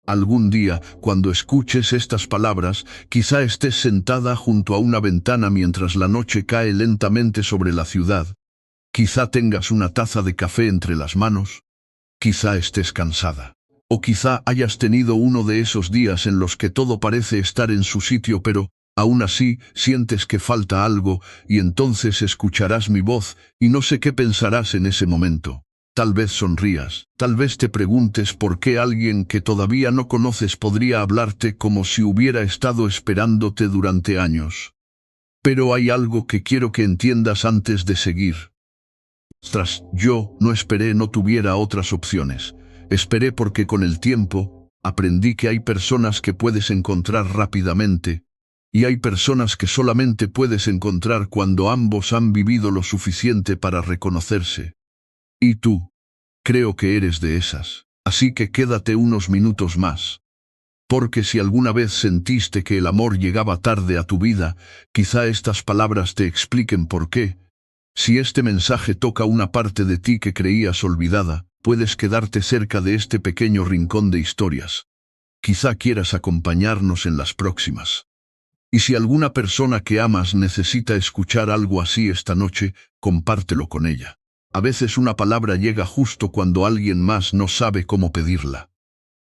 Algún día, cuando escuches estas palabras, quizá estés sentada junto a una ventana mientras la noche cae lentamente sobre la ciudad. Quizá tengas una taza de café entre las manos. Quizá estés cansada. O quizá hayas tenido uno de esos días en los que todo parece estar en su sitio, pero, aún así, sientes que falta algo, y entonces escucharás mi voz, y no sé qué pensarás en ese momento. Tal vez sonrías, tal vez te preguntes por qué alguien que todavía no conoces podría hablarte como si hubiera estado esperándote durante años. Pero hay algo que quiero que entiendas antes de seguir. Yo no esperé, no tuviera otras opciones. Esperé porque con el tiempo, aprendí que hay personas que puedes encontrar rápidamente, y hay personas que solamente puedes encontrar cuando ambos han vivido lo suficiente para reconocerse. Y tú, creo que eres de esas. Así que quédate unos minutos más. Porque si alguna vez sentiste que el amor llegaba tarde a tu vida, quizá estas palabras te expliquen por qué. Si este mensaje toca una parte de ti que creías olvidada, puedes quedarte cerca de este pequeño rincón de historias. Quizá quieras acompañarnos en las próximas. Y si alguna persona que amas necesita escuchar algo así esta noche, compártelo con ella. A veces una palabra llega justo cuando alguien más no sabe cómo pedirla.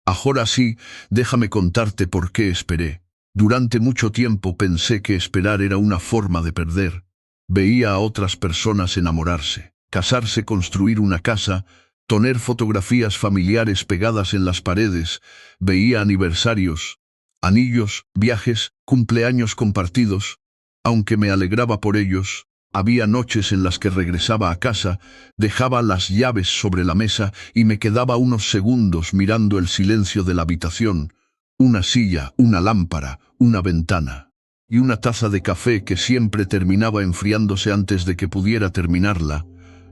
Ahora sí, déjame contarte por qué esperé. Durante mucho tiempo pensé que esperar era una forma de perder. Veía a otras personas enamorarse, casarse, construir una casa, tener fotografías familiares pegadas en las paredes, veía aniversarios, anillos, viajes, cumpleaños compartidos. Aunque me alegraba por ellos, había noches en las que regresaba a casa, dejaba las llaves sobre la mesa y me quedaba unos segundos mirando el silencio de la habitación, una silla, una lámpara, una ventana, y una taza de café que siempre terminaba enfriándose antes de que pudiera terminarla.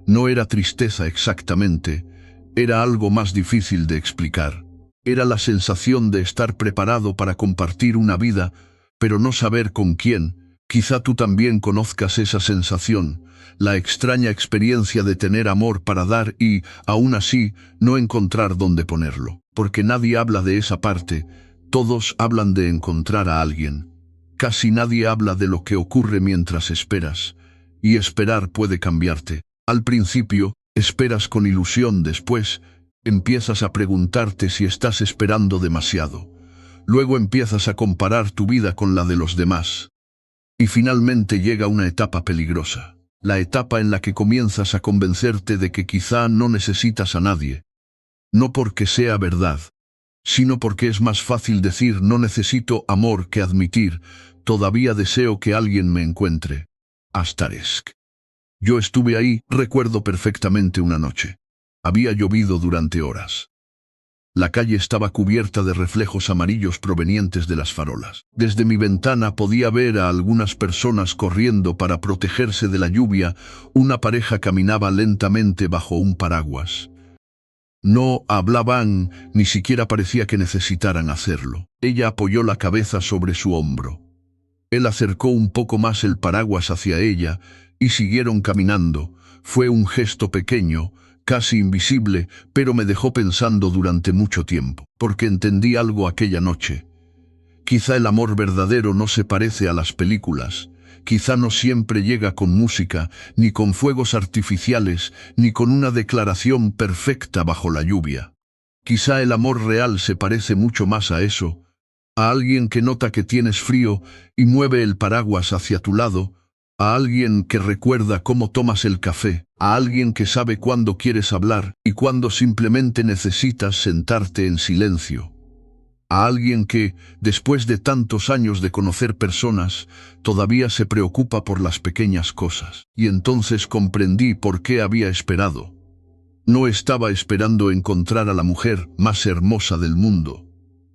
No era tristeza exactamente, era algo más difícil de explicar. Era la sensación de estar preparado para compartir una vida, pero no saber con quién. Quizá tú también conozcas esa sensación, la extraña experiencia de tener amor para dar y, aún así, no encontrar dónde ponerlo. Porque nadie habla de esa parte, todos hablan de encontrar a alguien. Casi nadie habla de lo que ocurre mientras esperas, y esperar puede cambiarte. Al principio, esperas con ilusión, después, empiezas a preguntarte si estás esperando demasiado. Luego empiezas a comparar tu vida con la de los demás. Y finalmente llega una etapa peligrosa, la etapa en la que comienzas a convencerte de que quizá no necesitas a nadie. No porque sea verdad, sino porque es más fácil decir no necesito amor que admitir todavía deseo que alguien me encuentre. Asterisk. Yo estuve ahí, recuerdo perfectamente una noche. Había llovido durante horas. La calle estaba cubierta de reflejos amarillos provenientes de las farolas. Desde mi ventana podía ver a algunas personas corriendo para protegerse de la lluvia. Una pareja caminaba lentamente bajo un paraguas. No hablaban, ni siquiera parecía que necesitaran hacerlo. Ella apoyó la cabeza sobre su hombro. Él acercó un poco más el paraguas hacia ella, y siguieron caminando. Fue un gesto pequeño, casi invisible, pero me dejó pensando durante mucho tiempo, porque entendí algo aquella noche. Quizá el amor verdadero no se parece a las películas, quizá no siempre llega con música, ni con fuegos artificiales, ni con una declaración perfecta bajo la lluvia. Quizá el amor real se parece mucho más a eso, a alguien que nota que tienes frío y mueve el paraguas hacia tu lado, a alguien que recuerda cómo tomas el café, a alguien que sabe cuándo quieres hablar y cuándo simplemente necesitas sentarte en silencio. A alguien que, después de tantos años de conocer personas, todavía se preocupa por las pequeñas cosas. Y entonces comprendí por qué había esperado. No estaba esperando encontrar a la mujer más hermosa del mundo.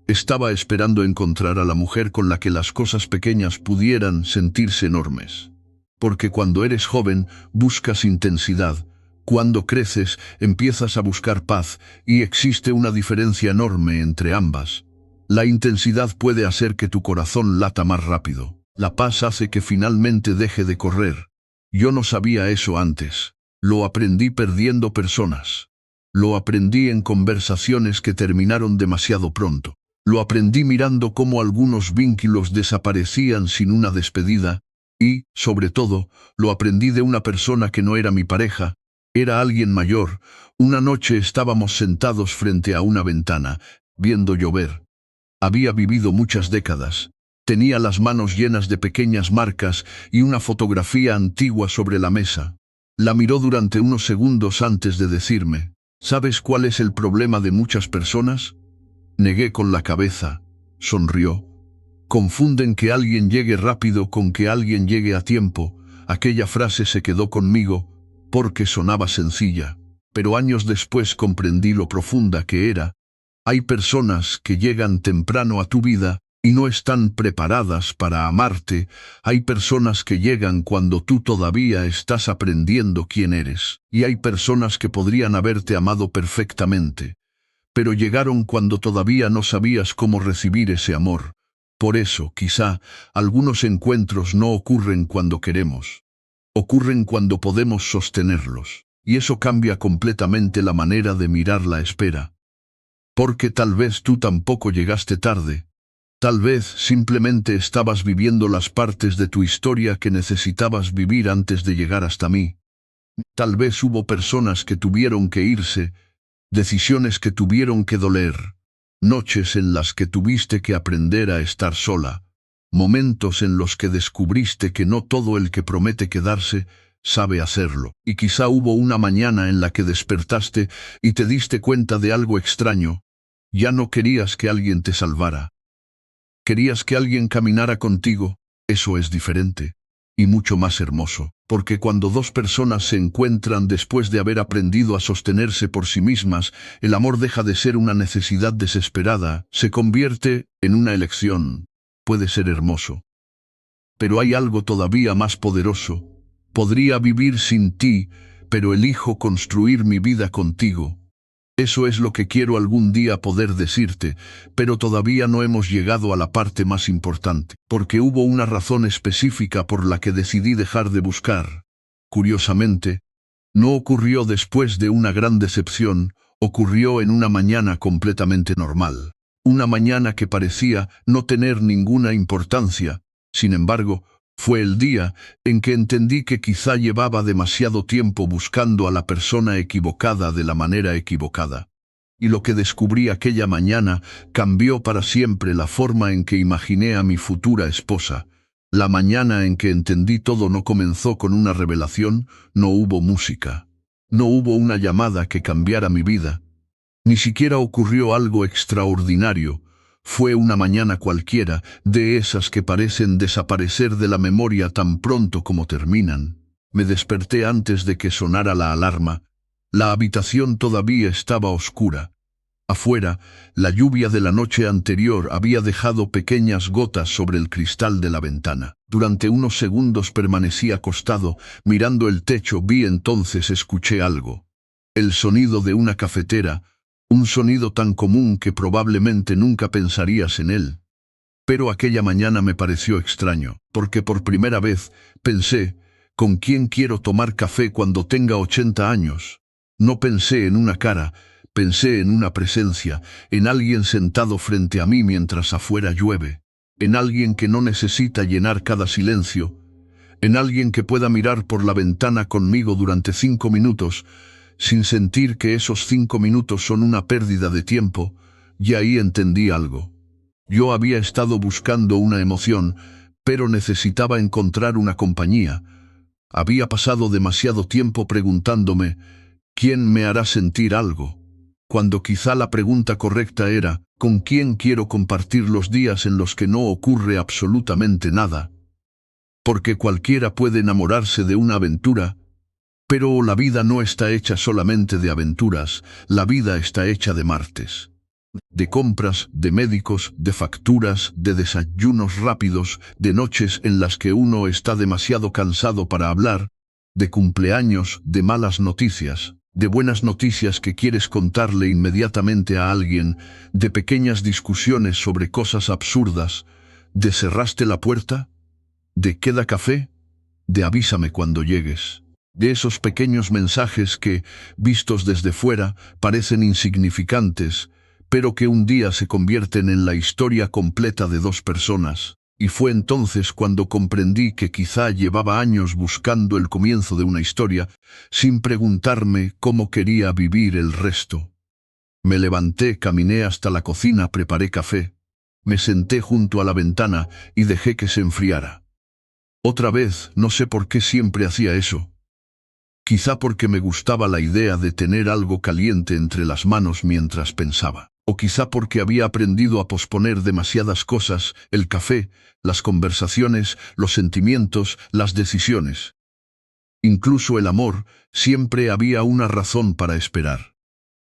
Estaba esperando encontrar a la mujer con la que las cosas pequeñas pudieran sentirse enormes. Porque cuando eres joven, buscas intensidad. Cuando creces, empiezas a buscar paz, y existe una diferencia enorme entre ambas. La intensidad puede hacer que tu corazón lata más rápido. La paz hace que finalmente deje de correr. Yo no sabía eso antes. Lo aprendí perdiendo personas. Lo aprendí en conversaciones que terminaron demasiado pronto. Lo aprendí mirando cómo algunos vínculos desaparecían sin una despedida y, sobre todo, lo aprendí de una persona que no era mi pareja, era alguien mayor. Una noche estábamos sentados frente a una ventana, viendo llover. Había vivido muchas décadas. Tenía las manos llenas de pequeñas marcas y una fotografía antigua sobre la mesa. La miró durante unos segundos antes de decirme, ¿sabes cuál es el problema de muchas personas? Negué con la cabeza. Sonrió. Confunden que alguien llegue rápido con que alguien llegue a tiempo. Aquella frase se quedó conmigo porque sonaba sencilla, pero años después comprendí lo profunda que era. Hay personas que llegan temprano a tu vida y no están preparadas para amarte. Hay personas que llegan cuando tú todavía estás aprendiendo quién eres. Y hay personas que podrían haberte amado perfectamente, pero llegaron cuando todavía no sabías cómo recibir ese amor. Por eso, quizá, algunos encuentros no ocurren cuando queremos. Ocurren cuando podemos sostenerlos. Y eso cambia completamente la manera de mirar la espera. Porque tal vez tú tampoco llegaste tarde. Tal vez simplemente estabas viviendo las partes de tu historia que necesitabas vivir antes de llegar hasta mí. Tal vez hubo personas que tuvieron que irse, decisiones que tuvieron que doler, noches en las que tuviste que aprender a estar sola, momentos en los que descubriste que no todo el que promete quedarse sabe hacerlo. Y quizá hubo una mañana en la que despertaste y te diste cuenta de algo extraño. Ya no querías que alguien te salvara. Querías que alguien caminara contigo. Eso es diferente. Y mucho más hermoso, porque cuando dos personas se encuentran después de haber aprendido a sostenerse por sí mismas, el amor deja de ser una necesidad desesperada, se convierte en una elección. Puede ser hermoso. Pero hay algo todavía más poderoso. Podría vivir sin ti, pero elijo construir mi vida contigo. Eso es lo que quiero algún día poder decirte, pero todavía no hemos llegado a la parte más importante, porque hubo una razón específica por la que decidí dejar de buscar. Curiosamente, no ocurrió después de una gran decepción, ocurrió en una mañana completamente normal. Una mañana que parecía no tener ninguna importancia. Sin embargo, fue el día en que entendí que quizá llevaba demasiado tiempo buscando a la persona equivocada de la manera equivocada. Y lo que descubrí aquella mañana cambió para siempre la forma en que imaginé a mi futura esposa. La mañana en que entendí todo no comenzó con una revelación, no hubo música. No hubo una llamada que cambiara mi vida. Ni siquiera ocurrió algo extraordinario. Fue una mañana cualquiera, de esas que parecen desaparecer de la memoria tan pronto como terminan. Me desperté antes de que sonara la alarma. La habitación todavía estaba oscura. Afuera, la lluvia de la noche anterior había dejado pequeñas gotas sobre el cristal de la ventana. Durante unos segundos permanecí acostado, mirando el techo. Entonces escuché algo. El sonido de una cafetera. Un sonido tan común que probablemente nunca pensarías en él. Pero aquella mañana me pareció extraño, porque por primera vez pensé, ¿con quién quiero tomar café cuando tenga 80 años? No pensé en una cara, pensé en una presencia, en alguien sentado frente a mí mientras afuera llueve, en alguien que no necesita llenar cada silencio, en alguien que pueda mirar por la ventana conmigo durante 5 minutos, sin sentir que esos 5 minutos son una pérdida de tiempo. Y ahí entendí algo. Yo había estado buscando una emoción, pero necesitaba encontrar una compañía. Había pasado demasiado tiempo preguntándome, ¿quién me hará sentir algo? Cuando quizá la pregunta correcta era, ¿con quién quiero compartir los días en los que no ocurre absolutamente nada? Porque cualquiera puede enamorarse de una aventura, pero la vida no está hecha solamente de aventuras, la vida está hecha de martes. De compras, de médicos, de facturas, de desayunos rápidos, de noches en las que uno está demasiado cansado para hablar, de cumpleaños, de malas noticias, de buenas noticias que quieres contarle inmediatamente a alguien, de pequeñas discusiones sobre cosas absurdas, de cerraste la puerta, de queda café, de avísame cuando llegues. De esos pequeños mensajes que, vistos desde fuera, parecen insignificantes, pero que un día se convierten en la historia completa de dos personas. Y fue entonces cuando comprendí que quizá llevaba años buscando el comienzo de una historia, sin preguntarme cómo quería vivir el resto. Me levanté, caminé hasta la cocina, preparé café. Me senté junto a la ventana y dejé que se enfriara. Otra vez, no sé por qué siempre hacía eso. Quizá porque me gustaba la idea de tener algo caliente entre las manos mientras pensaba. O quizá porque había aprendido a posponer demasiadas cosas, el café, las conversaciones, los sentimientos, las decisiones. Incluso el amor, siempre había una razón para esperar.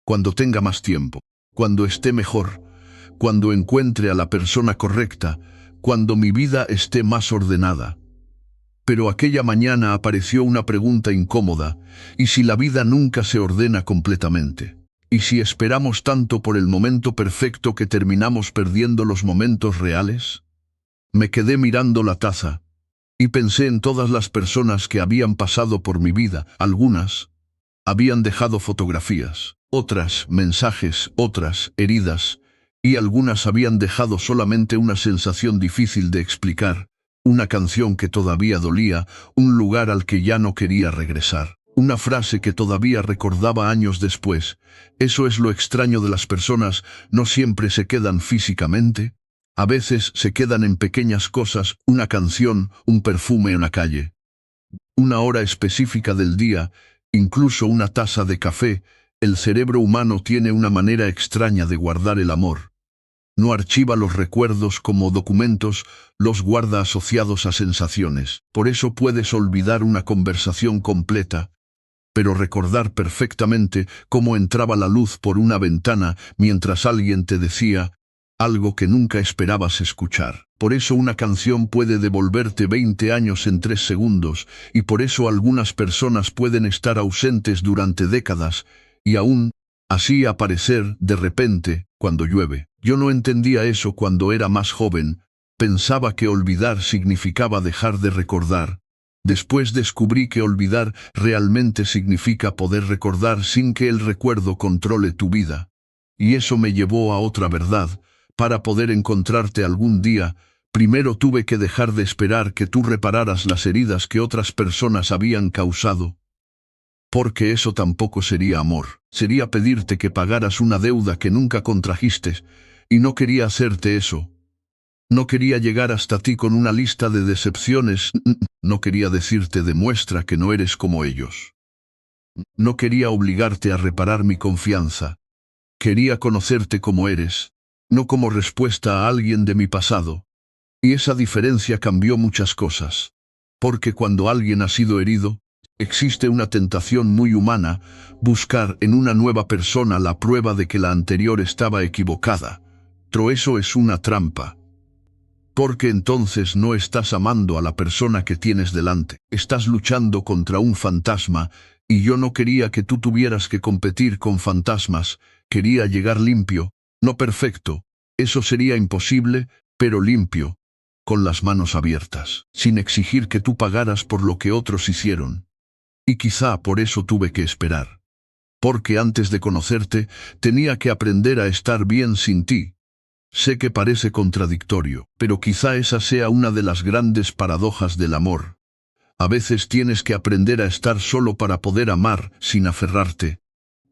Cuando tenga más tiempo, cuando esté mejor, cuando encuentre a la persona correcta, cuando mi vida esté más ordenada. Pero aquella mañana apareció una pregunta incómoda: ¿y si la vida nunca se ordena completamente? ¿Y si esperamos tanto por el momento perfecto que terminamos perdiendo los momentos reales? Me quedé mirando la taza y pensé en todas las personas que habían pasado por mi vida. Algunas habían dejado fotografías, otras mensajes, otras heridas, y algunas habían dejado solamente una sensación difícil de explicar, una canción que todavía dolía, un lugar al que ya no quería regresar. Una frase que todavía recordaba años después. Eso es lo extraño de las personas, no siempre se quedan físicamente. A veces se quedan en pequeñas cosas, una canción, un perfume en la calle, una hora específica del día, incluso una taza de café. El cerebro humano tiene una manera extraña de guardar el amor. No archiva los recuerdos como documentos, los guarda asociados a sensaciones. Por eso puedes olvidar una conversación completa, pero recordar perfectamente cómo entraba la luz por una ventana mientras alguien te decía algo que nunca esperabas escuchar. Por eso una canción puede devolverte 20 años en 3 segundos, y por eso algunas personas pueden estar ausentes durante décadas, y aún así aparecer de repente cuando llueve. Yo no entendía eso cuando era más joven, pensaba que olvidar significaba dejar de recordar. Después descubrí que olvidar realmente significa poder recordar sin que el recuerdo controle tu vida. Y eso me llevó a otra verdad: para poder encontrarte algún día, primero tuve que dejar de esperar que tú repararas las heridas que otras personas habían causado. Porque eso tampoco sería amor. Sería pedirte que pagaras una deuda que nunca contrajiste, y no quería hacerte eso. No quería llegar hasta ti con una lista de decepciones. No quería decirte: demuestra que no eres como ellos. No quería obligarte a reparar mi confianza. Quería conocerte como eres, no como respuesta a alguien de mi pasado. Y esa diferencia cambió muchas cosas. Porque cuando alguien ha sido herido, existe una tentación muy humana: buscar en una nueva persona la prueba de que la anterior estaba equivocada. Pero eso es una trampa. Porque entonces no estás amando a la persona que tienes delante. Estás luchando contra un fantasma, y yo no quería que tú tuvieras que competir con fantasmas. Quería llegar limpio, no perfecto. Eso sería imposible, pero limpio, con las manos abiertas, sin exigir que tú pagaras por lo que otros hicieron. Y quizá por eso tuve que esperar. Porque antes de conocerte, tenía que aprender a estar bien sin ti. Sé que parece contradictorio, pero quizá esa sea una de las grandes paradojas del amor. A veces tienes que aprender a estar solo para poder amar sin aferrarte.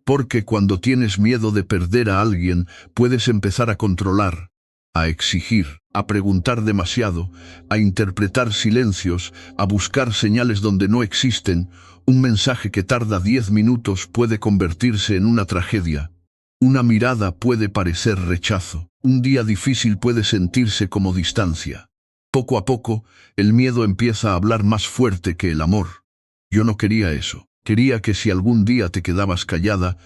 Porque cuando tienes miedo de perder a alguien, puedes empezar a controlar, a exigir, a preguntar demasiado, a interpretar silencios, a buscar señales donde no existen. Un mensaje que tarda 10 minutos puede convertirse en una tragedia. Una mirada puede parecer rechazo. Un día difícil puede sentirse como distancia. Poco a poco, el miedo empieza a hablar más fuerte que el amor. Yo no quería eso. Quería que si algún día te quedabas callada,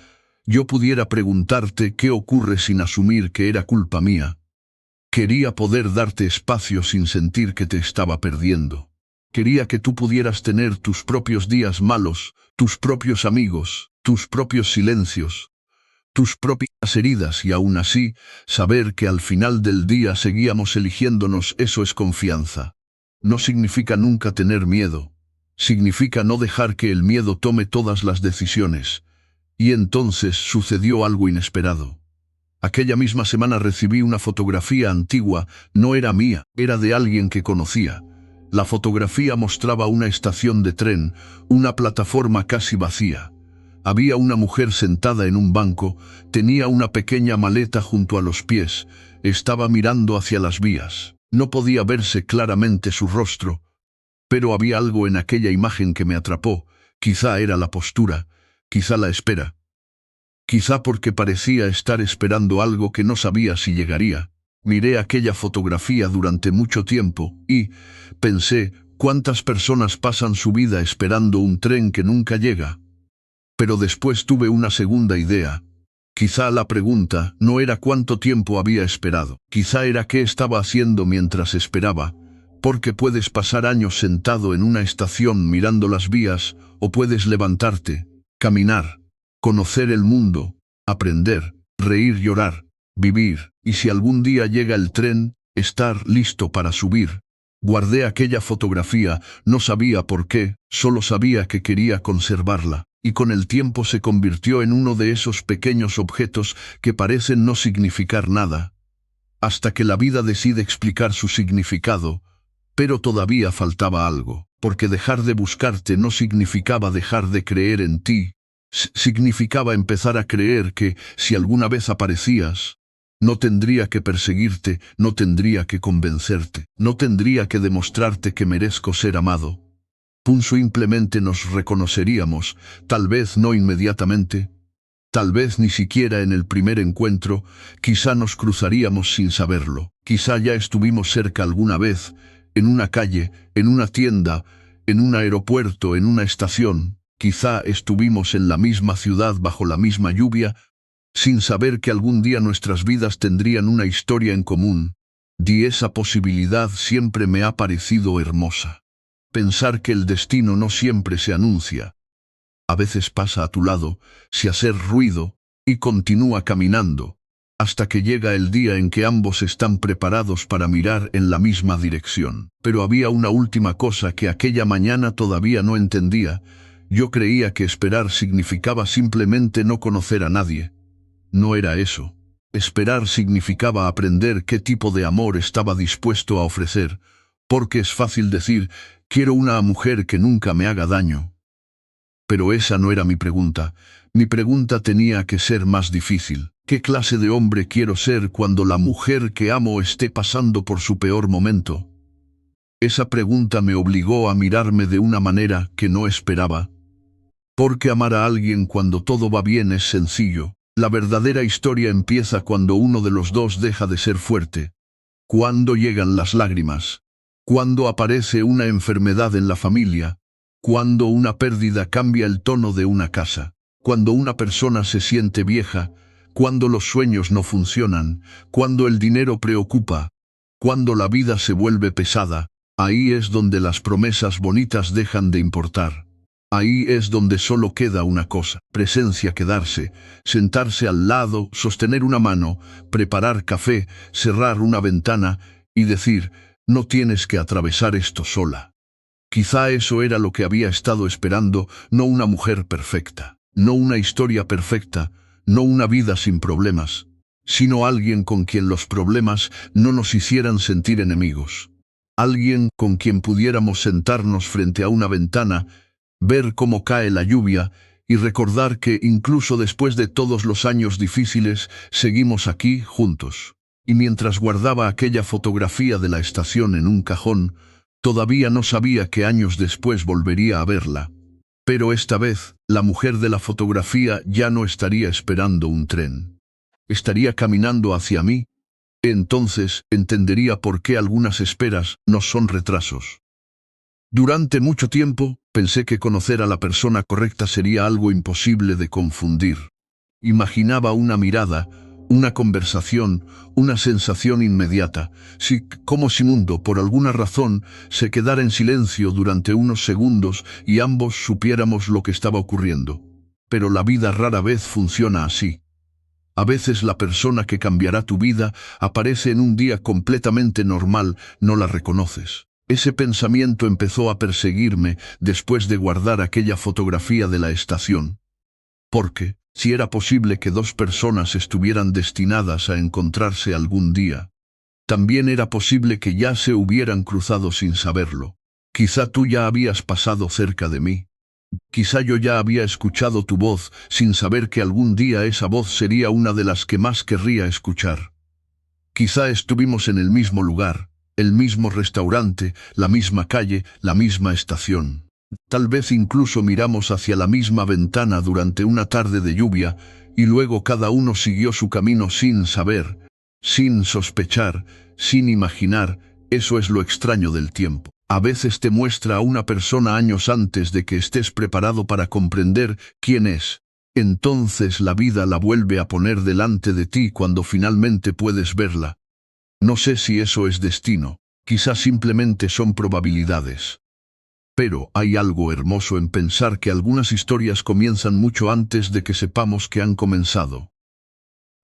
yo pudiera preguntarte qué ocurre sin asumir que era culpa mía. Quería poder darte espacio sin sentir que te estaba perdiendo. Quería que tú pudieras tener tus propios días malos, tus propios amigos, tus propios silencios, tus propias heridas, y aún así, saber que al final del día seguíamos eligiéndonos. Eso es confianza. No significa nunca tener miedo. Significa no dejar que el miedo tome todas las decisiones. Y entonces sucedió algo inesperado. Aquella misma semana recibí una fotografía antigua, no era mía, era de alguien que conocía. La fotografía mostraba una estación de tren, una plataforma casi vacía. Había una mujer sentada en un banco, tenía una pequeña maleta junto a los pies, estaba mirando hacia las vías. No podía verse claramente su rostro, pero había algo en aquella imagen que me atrapó. Quizá era la postura, quizá la espera. Quizá porque parecía estar esperando algo que no sabía si llegaría. Miré aquella fotografía durante mucho tiempo y pensé, ¿cuántas personas pasan su vida esperando un tren que nunca llega? Pero después tuve una segunda idea. Quizá la pregunta no era cuánto tiempo había esperado. Quizá era qué estaba haciendo mientras esperaba. Porque puedes pasar años sentado en una estación mirando las vías, o puedes levantarte, caminar, conocer el mundo, aprender, reír, llorar, vivir, y si algún día llega el tren, estar listo para subir. Guardé aquella fotografía, no sabía por qué, solo sabía que quería conservarla, y con el tiempo se convirtió en uno de esos pequeños objetos que parecen no significar nada, hasta que la vida decide explicar su significado. Pero todavía faltaba algo, porque dejar de buscarte no significaba dejar de creer en ti. Significaba empezar a creer que, si alguna vez aparecías, no tendría que perseguirte, no tendría que convencerte, no tendría que demostrarte que merezco ser amado. Simplemente nos reconoceríamos, tal vez no inmediatamente, tal vez ni siquiera en el primer encuentro, quizá nos cruzaríamos sin saberlo, quizá ya estuvimos cerca alguna vez, en una calle, en una tienda, en un aeropuerto, en una estación. Quizá estuvimos en la misma ciudad bajo la misma lluvia, sin saber que algún día nuestras vidas tendrían una historia en común. Y esa posibilidad siempre me ha parecido hermosa. Pensar que el destino no siempre se anuncia. A veces pasa a tu lado, sin hacer ruido, y continúa caminando, hasta que llega el día en que ambos están preparados para mirar en la misma dirección. Pero había una última cosa que aquella mañana todavía no entendía. Yo creía que esperar significaba simplemente no conocer a nadie. No era eso. Esperar significaba aprender qué tipo de amor estaba dispuesto a ofrecer, porque es fácil decir, quiero una mujer que nunca me haga daño. Pero esa no era mi pregunta. Mi pregunta tenía que ser más difícil. ¿Qué clase de hombre quiero ser cuando la mujer que amo esté pasando por su peor momento? Esa pregunta me obligó a mirarme de una manera que no esperaba. Porque amar a alguien cuando todo va bien es sencillo. La verdadera historia empieza cuando uno de los dos deja de ser fuerte. Cuando llegan las lágrimas. Cuando aparece una enfermedad en la familia. Cuando una pérdida cambia el tono de una casa. Cuando una persona se siente vieja. Cuando los sueños no funcionan. Cuando el dinero preocupa. Cuando la vida se vuelve pesada. Ahí es donde las promesas bonitas dejan de importar. Ahí es donde solo queda una cosa, presencia, quedarse, sentarse al lado, sostener una mano, preparar café, cerrar una ventana y decir, no tienes que atravesar esto sola. Quizá eso era lo que había estado esperando, no una mujer perfecta, no una historia perfecta, no una vida sin problemas, sino alguien con quien los problemas no nos hicieran sentir enemigos. Alguien con quien pudiéramos sentarnos frente a una ventana, ver cómo cae la lluvia y recordar que incluso después de todos los años difíciles, seguimos aquí juntos. Y mientras guardaba aquella fotografía de la estación en un cajón, todavía no sabía que años después volvería a verla. Pero esta vez, la mujer de la fotografía ya no estaría esperando un tren. Estaría caminando hacia mí. Entonces entendería por qué algunas esperas no son retrasos. Durante mucho tiempo, pensé que conocer a la persona correcta sería algo imposible de confundir. Imaginaba una mirada, una conversación, una sensación inmediata, como si mundo, por alguna razón, se quedara en silencio durante unos segundos y ambos supiéramos lo que estaba ocurriendo. Pero la vida rara vez funciona así. A veces la persona que cambiará tu vida aparece en un día completamente normal, no la reconoces. Ese pensamiento empezó a perseguirme después de guardar aquella fotografía de la estación. Porque, si era posible que dos personas estuvieran destinadas a encontrarse algún día, también era posible que ya se hubieran cruzado sin saberlo. Quizá tú ya habías pasado cerca de mí. Quizá yo ya había escuchado tu voz sin saber que algún día esa voz sería una de las que más querría escuchar. Quizá estuvimos en el mismo lugar, el mismo restaurante, la misma calle, la misma estación. Tal vez incluso miramos hacia la misma ventana durante una tarde de lluvia y luego cada uno siguió su camino sin saber, sin sospechar, sin imaginar. Eso es lo extraño del tiempo. A veces te muestra a una persona años antes de que estés preparado para comprender quién es. Entonces la vida la vuelve a poner delante de ti cuando finalmente puedes verla. No sé si eso es destino, quizás simplemente son probabilidades. Pero hay algo hermoso en pensar que algunas historias comienzan mucho antes de que sepamos que han comenzado.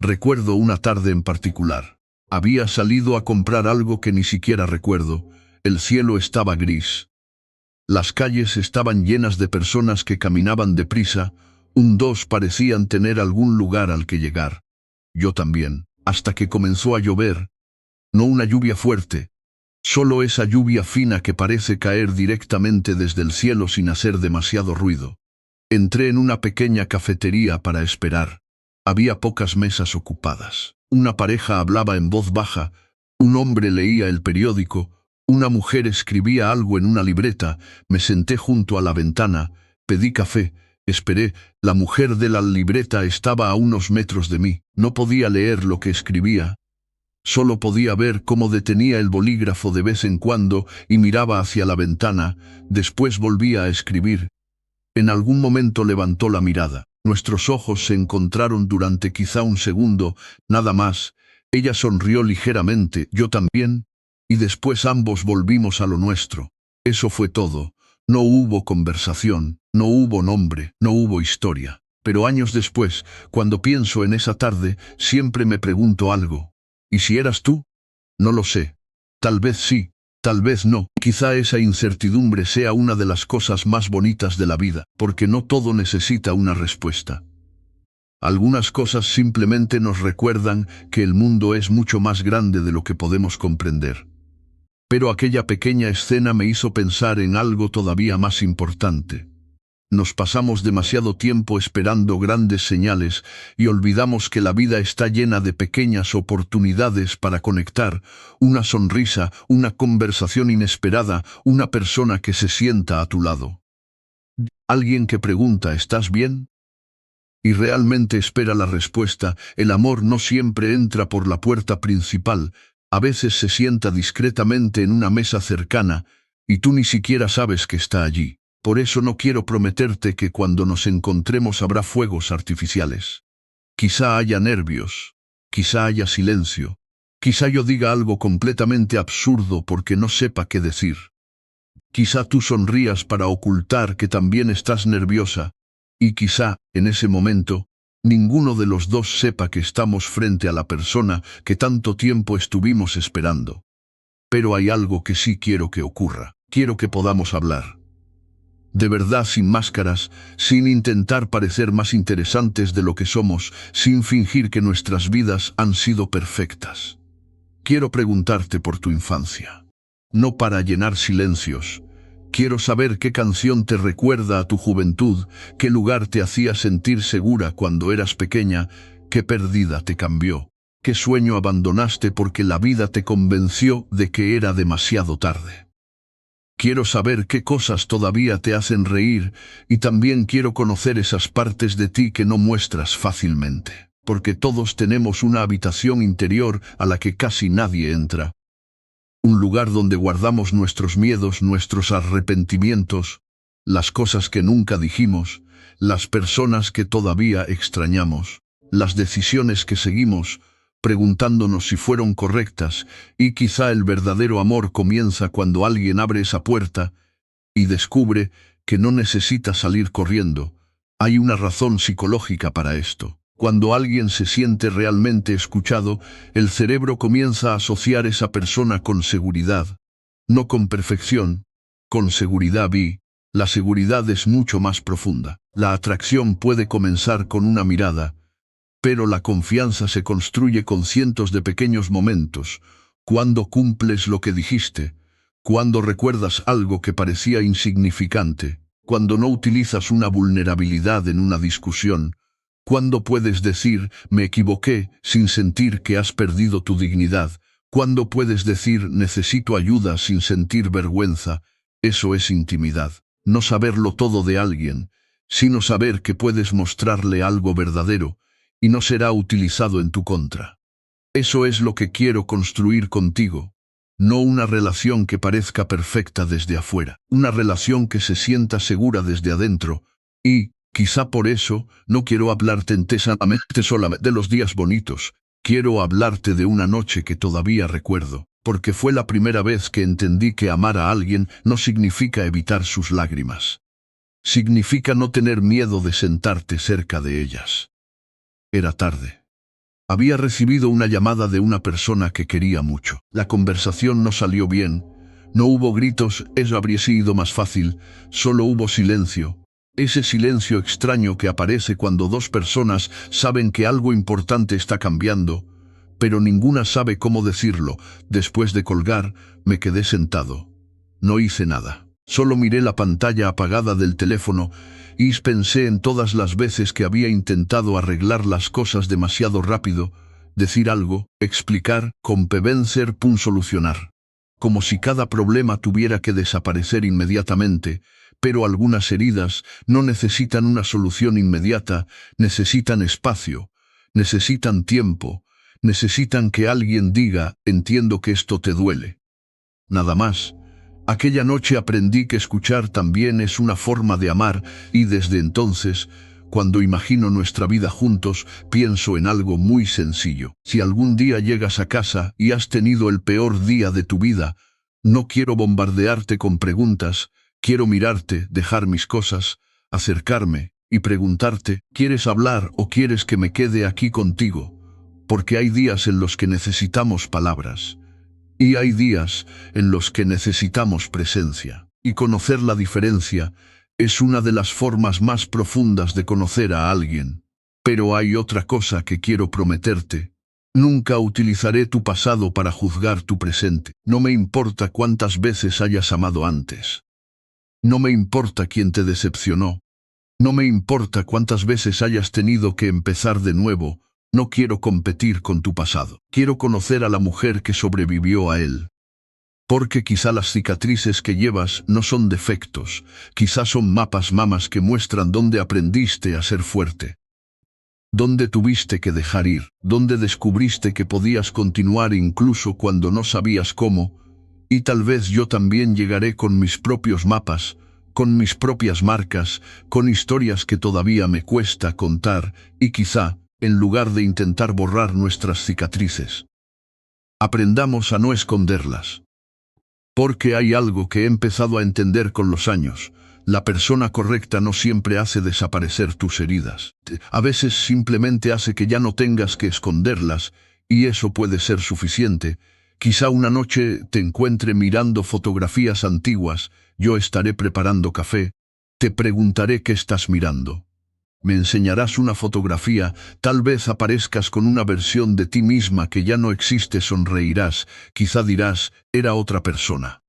Recuerdo una tarde en particular. Había salido a comprar algo que ni siquiera recuerdo. El cielo estaba gris. Las calles estaban llenas de personas que caminaban deprisa. Dos parecían tener algún lugar al que llegar. Yo también, hasta que comenzó a llover. No una lluvia fuerte, solo esa lluvia fina que parece caer directamente desde el cielo sin hacer demasiado ruido. Entré en una pequeña cafetería para esperar. Había pocas mesas ocupadas. Una pareja hablaba en voz baja, un hombre leía el periódico, una mujer escribía algo en una libreta. Me senté junto a la ventana, pedí café, esperé. La mujer de la libreta estaba a unos metros de mí. No podía leer lo que escribía. Solo podía ver cómo detenía el bolígrafo de vez en cuando y miraba hacia la ventana. Después volvía a escribir. En algún momento levantó la mirada. Nuestros ojos se encontraron durante quizá un segundo, nada más. Ella sonrió ligeramente, yo también, y después ambos volvimos a lo nuestro. Eso fue todo. No hubo conversación, no hubo nombre, no hubo historia. Pero años después, cuando pienso en esa tarde, siempre me pregunto algo. ¿Y si eras tú? No lo sé. Tal vez sí, tal vez no. Quizá esa incertidumbre sea una de las cosas más bonitas de la vida, porque no todo necesita una respuesta. Algunas cosas simplemente nos recuerdan que el mundo es mucho más grande de lo que podemos comprender. Pero aquella pequeña escena me hizo pensar en algo todavía más importante. Nos pasamos demasiado tiempo esperando grandes señales y olvidamos que la vida está llena de pequeñas oportunidades para conectar, una sonrisa, una conversación inesperada, una persona que se sienta a tu lado. Alguien que pregunta ¿estás bien? Y realmente espera la respuesta. El amor no siempre entra por la puerta principal, a veces se sienta discretamente en una mesa cercana y tú ni siquiera sabes que está allí. Por eso no quiero prometerte que cuando nos encontremos habrá fuegos artificiales. Quizá haya nervios, quizá haya silencio, quizá yo diga algo completamente absurdo porque no sepa qué decir. Quizá tú sonrías para ocultar que también estás nerviosa, y quizá, en ese momento, ninguno de los dos sepa que estamos frente a la persona que tanto tiempo estuvimos esperando. Pero hay algo que sí quiero que ocurra. Quiero que podamos hablar. De verdad, sin máscaras, sin intentar parecer más interesantes de lo que somos, sin fingir que nuestras vidas han sido perfectas. Quiero preguntarte por tu infancia. No para llenar silencios. Quiero saber qué canción te recuerda a tu juventud, qué lugar te hacía sentir segura cuando eras pequeña, qué pérdida te cambió, qué sueño abandonaste porque la vida te convenció de que era demasiado tarde. Quiero saber qué cosas todavía te hacen reír y también quiero conocer esas partes de ti que no muestras fácilmente, porque todos tenemos una habitación interior a la que casi nadie entra. Un lugar donde guardamos nuestros miedos, nuestros arrepentimientos, las cosas que nunca dijimos, las personas que todavía extrañamos, las decisiones que seguimos, preguntándonos si fueron correctas, y quizá el verdadero amor comienza cuando alguien abre esa puerta y descubre que no necesita salir corriendo. Hay una razón psicológica para esto. Cuando alguien se siente realmente escuchado, el cerebro comienza a asociar esa persona con seguridad. no con perfección, con seguridad vi. La seguridad es mucho más profunda. La atracción puede comenzar con una mirada, pero la confianza se construye con cientos de pequeños momentos, cuando cumples lo que dijiste, cuando recuerdas algo que parecía insignificante, cuando no utilizas una vulnerabilidad en una discusión, cuando puedes decir, me equivoqué, sin sentir que has perdido tu dignidad, cuando puedes decir, necesito ayuda sin sentir vergüenza. Eso es intimidad. No saberlo todo de alguien, sino saber que puedes mostrarle algo verdadero, y no será utilizado en tu contra. Eso es lo que quiero construir contigo. No una relación que parezca perfecta desde afuera, una relación que se sienta segura desde adentro, y, quizá por eso, no quiero hablarte intensamente solamente de los días bonitos, quiero hablarte de una noche que todavía recuerdo, porque fue la primera vez que entendí que amar a alguien no significa evitar sus lágrimas. Significa no tener miedo de sentarte cerca de ellas. Era tarde. Había recibido una llamada de una persona que quería mucho. La conversación no salió bien. No hubo gritos, eso habría sido más fácil. Solo hubo silencio. Ese silencio extraño que aparece cuando dos personas saben que algo importante está cambiando, pero ninguna sabe cómo decirlo. Después de colgar, me quedé sentado. No hice nada. Solo miré la pantalla apagada del teléfono y pensé en todas las veces que había intentado arreglar las cosas demasiado rápido, decir algo, explicar, convencer, solucionar. Como si cada problema tuviera que desaparecer inmediatamente, pero algunas heridas no necesitan una solución inmediata, necesitan espacio, necesitan tiempo, necesitan que alguien diga, entiendo que esto te duele. Nada más. Aquella noche aprendí que escuchar también es una forma de amar, y desde entonces, cuando imagino nuestra vida juntos, pienso en algo muy sencillo. Si algún día llegas a casa y has tenido el peor día de tu vida, no quiero bombardearte con preguntas, quiero mirarte, dejar mis cosas, acercarme y preguntarte, ¿quieres hablar o quieres que me quede aquí contigo? Porque hay días en los que necesitamos palabras. Y hay días en los que necesitamos presencia. Y conocer la diferencia es una de las formas más profundas de conocer a alguien. Pero hay otra cosa que quiero prometerte. Nunca utilizaré tu pasado para juzgar tu presente. No me importa cuántas veces hayas amado antes. No me importa quién te decepcionó. No me importa cuántas veces hayas tenido que empezar de nuevo. No quiero competir con tu pasado. Quiero conocer a la mujer que sobrevivió a él. Porque quizá las cicatrices que llevas no son defectos, quizá son mamas que muestran dónde aprendiste a ser fuerte. Dónde tuviste que dejar ir, dónde descubriste que podías continuar incluso cuando no sabías cómo, y tal vez yo también llegaré con mis propios mapas, con mis propias marcas, con historias que todavía me cuesta contar, y quizá, en lugar de intentar borrar nuestras cicatrices, aprendamos a no esconderlas. Porque hay algo que he empezado a entender con los años. La persona correcta no siempre hace desaparecer tus heridas. A veces simplemente hace que ya no tengas que esconderlas, y eso puede ser suficiente. Quizá una noche te encuentre mirando fotografías antiguas, yo estaré preparando café, te preguntaré qué estás mirando. Me enseñarás una fotografía, tal vez aparezcas con una versión de ti misma que ya no existe, sonreirás, quizá dirás, era otra persona.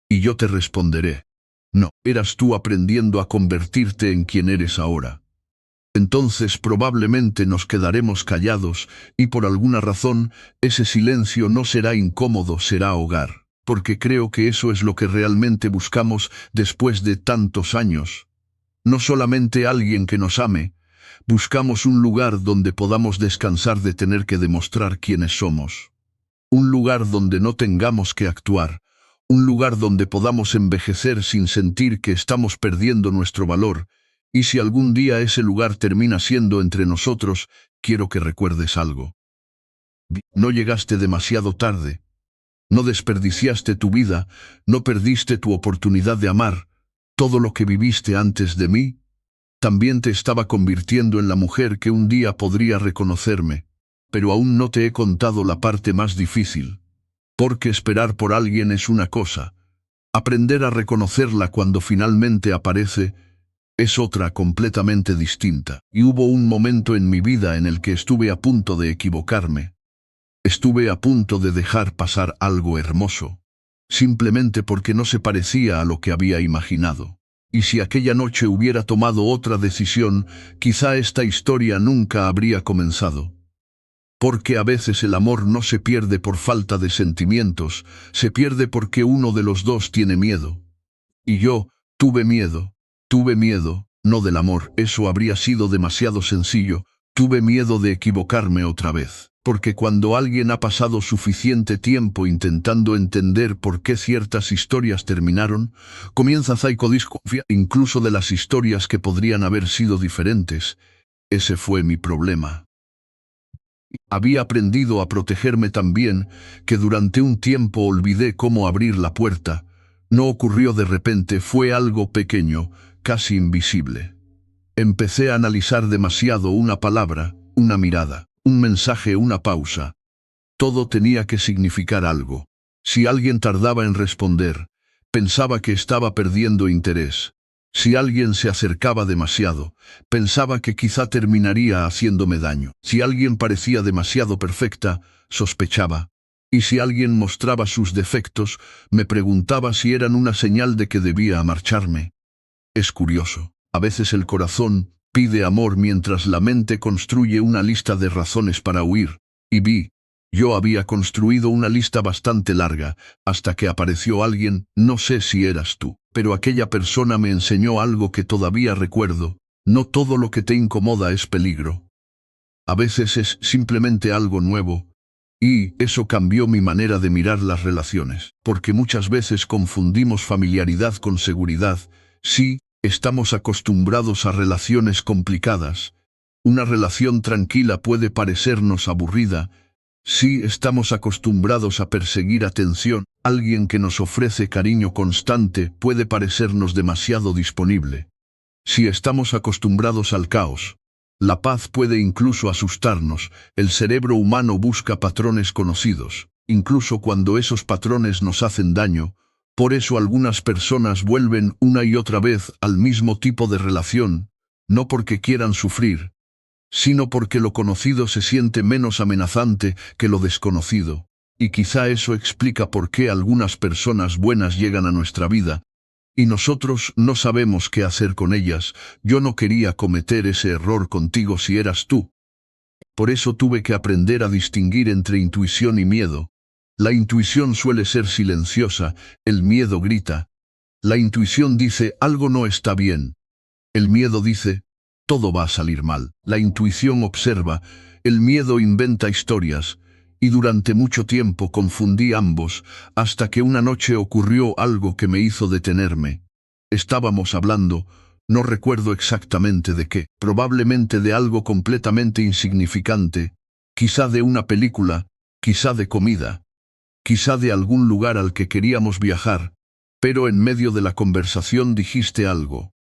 Y yo te responderé, no, eras tú aprendiendo a convertirte en quien eres ahora. Entonces probablemente nos quedaremos callados, y por alguna razón, ese silencio no será incómodo, será hogar, porque creo que eso es lo que realmente buscamos después de tantos años. No solamente alguien que nos ame, buscamos un lugar donde podamos descansar de tener que demostrar quiénes somos. Un lugar donde no tengamos que actuar, un lugar donde podamos envejecer sin sentir que estamos perdiendo nuestro valor, y si algún día ese lugar termina siendo entre nosotros, quiero que recuerdes algo. No llegaste demasiado tarde, no desperdiciaste tu vida, no perdiste tu oportunidad de amar. Todo lo que viviste antes de mí, también te estaba convirtiendo en la mujer que un día podría reconocerme, pero aún no te he contado la parte más difícil. Porque esperar por alguien es una cosa, Aprender a reconocerla cuando finalmente aparece es otra completamente distinta. Y hubo un momento en mi vida en el que estuve a punto de equivocarme. Estuve a punto de dejar pasar algo hermoso, simplemente porque no se parecía a lo que había imaginado. Y si aquella noche hubiera tomado otra decisión, quizá esta historia nunca habría comenzado. Porque a veces el amor no se pierde por falta de sentimientos, se pierde porque uno de los dos tiene miedo. Y yo tuve miedo, no del amor, eso habría sido demasiado sencillo, tuve miedo de equivocarme otra vez. Porque cuando alguien ha pasado suficiente tiempo intentando entender por qué ciertas historias terminaron, comienza a desconfiar incluso de las historias que podrían haber sido diferentes. Ese fue mi problema. Había aprendido a protegerme tan bien que durante un tiempo olvidé cómo abrir la puerta. No ocurrió de repente, fue algo pequeño, casi invisible. Empecé a analizar demasiado una palabra, una mirada, un mensaje, una pausa. Todo tenía que significar algo. Si alguien tardaba en responder, pensaba que estaba perdiendo interés. Si alguien se acercaba demasiado, pensaba que quizá terminaría haciéndome daño. Si alguien parecía demasiado perfecta, sospechaba. Y si alguien mostraba sus defectos, me preguntaba si eran una señal de que debía marcharme. Es curioso. A veces el corazón pide amor mientras la mente construye una lista de razones para huir. Y yo había construido una lista bastante larga, hasta que apareció alguien, no sé si eras tú, pero aquella persona me enseñó algo que todavía recuerdo: no todo lo que te incomoda es peligro. A veces es simplemente algo nuevo. Y eso cambió mi manera de mirar las relaciones, porque muchas veces confundimos familiaridad con seguridad. Sí, estamos acostumbrados a relaciones complicadas. Una relación tranquila puede parecernos aburrida. Sí, estamos acostumbrados a perseguir atención. Alguien que nos ofrece cariño constante puede parecernos demasiado disponible. Si estamos acostumbrados al caos, la paz puede incluso asustarnos. El cerebro humano busca patrones conocidos, incluso cuando esos patrones nos hacen daño. Por eso algunas personas vuelven una y otra vez al mismo tipo de relación, no porque quieran sufrir, sino porque lo conocido se siente menos amenazante que lo desconocido. Y quizá eso explica por qué algunas personas buenas llegan a nuestra vida, y nosotros no sabemos qué hacer con ellas. Yo no quería cometer ese error contigo si eras tú. Por eso tuve que aprender a distinguir entre intuición y miedo. La intuición suele ser silenciosa, el miedo grita. La intuición dice, algo no está bien. El miedo dice, todo va a salir mal. La intuición observa, el miedo inventa historias. Y durante mucho tiempo confundí ambos, hasta que una noche ocurrió algo que me hizo detenerme. Estábamos hablando, no recuerdo exactamente de qué, probablemente de algo completamente insignificante, quizá de una película, quizá de comida, quizá de algún lugar al que queríamos viajar, pero en medio de la conversación dijiste algo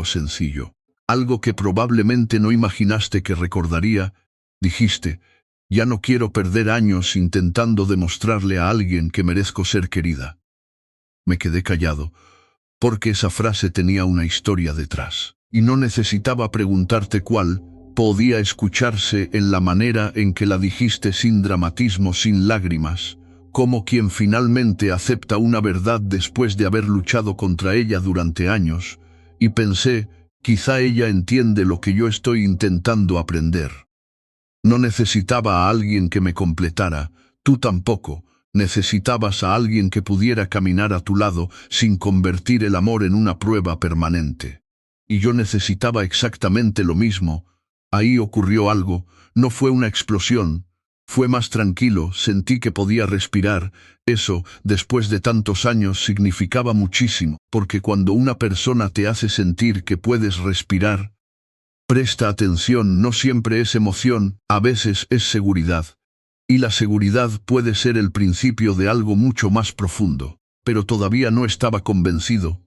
sencillo, algo que probablemente no imaginaste que recordaría. Dijiste, ya no quiero perder años intentando demostrarle a alguien que merezco ser querida. Me quedé callado, porque esa frase tenía una historia detrás, y no necesitaba preguntarte cuál. Podía escucharse en la manera en que la dijiste, sin dramatismo, sin lágrimas, como quien finalmente acepta una verdad después de haber luchado contra ella durante años, y pensé, quizá ella entiende lo que yo estoy intentando aprender. No necesitaba a alguien que me completara, tú tampoco. Necesitabas a alguien que pudiera caminar a tu lado sin convertir el amor en una prueba permanente. Y yo necesitaba exactamente lo mismo. Ahí ocurrió algo, no fue una explosión, fue más tranquilo, sentí que podía respirar. Eso, después de tantos años, significaba muchísimo, porque cuando una persona te hace sentir que puedes respirar, presta atención, no siempre es emoción, a veces es seguridad. Y la seguridad puede ser el principio de algo mucho más profundo. Pero todavía no estaba convencido.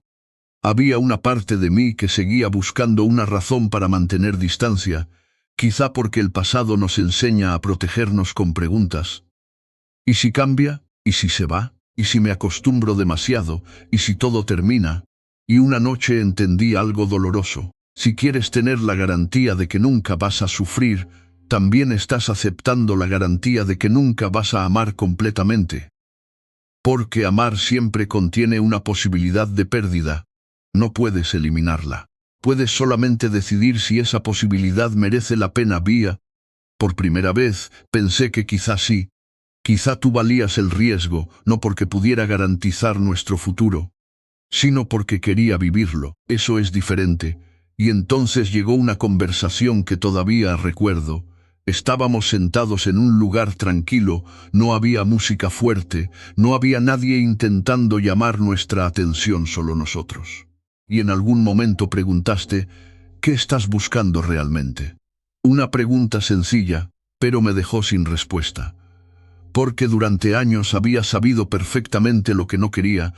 Había una parte de mí que seguía buscando una razón para mantener distancia, quizá porque el pasado nos enseña a protegernos con preguntas. ¿Y si cambia? ¿Y si se va? ¿Y si me acostumbro demasiado? ¿Y si todo termina? Y una noche entendí algo doloroso. Si quieres tener la garantía de que nunca vas a sufrir, también estás aceptando la garantía de que nunca vas a amar completamente. Porque amar siempre contiene una posibilidad de pérdida. No puedes eliminarla. Puedes solamente decidir si esa posibilidad merece la pena. Por primera vez, pensé que quizá sí. Quizá tú valías el riesgo, no porque pudiera garantizar nuestro futuro, sino porque quería vivirlo. Eso es diferente. Y entonces llegó una conversación que todavía recuerdo. Estábamos sentados en un lugar tranquilo, no había música fuerte, no había nadie intentando llamar nuestra atención, solo nosotros. Y en algún momento preguntaste, ¿qué estás buscando realmente? Una pregunta sencilla, pero me dejó sin respuesta. Porque durante años había sabido perfectamente lo que no quería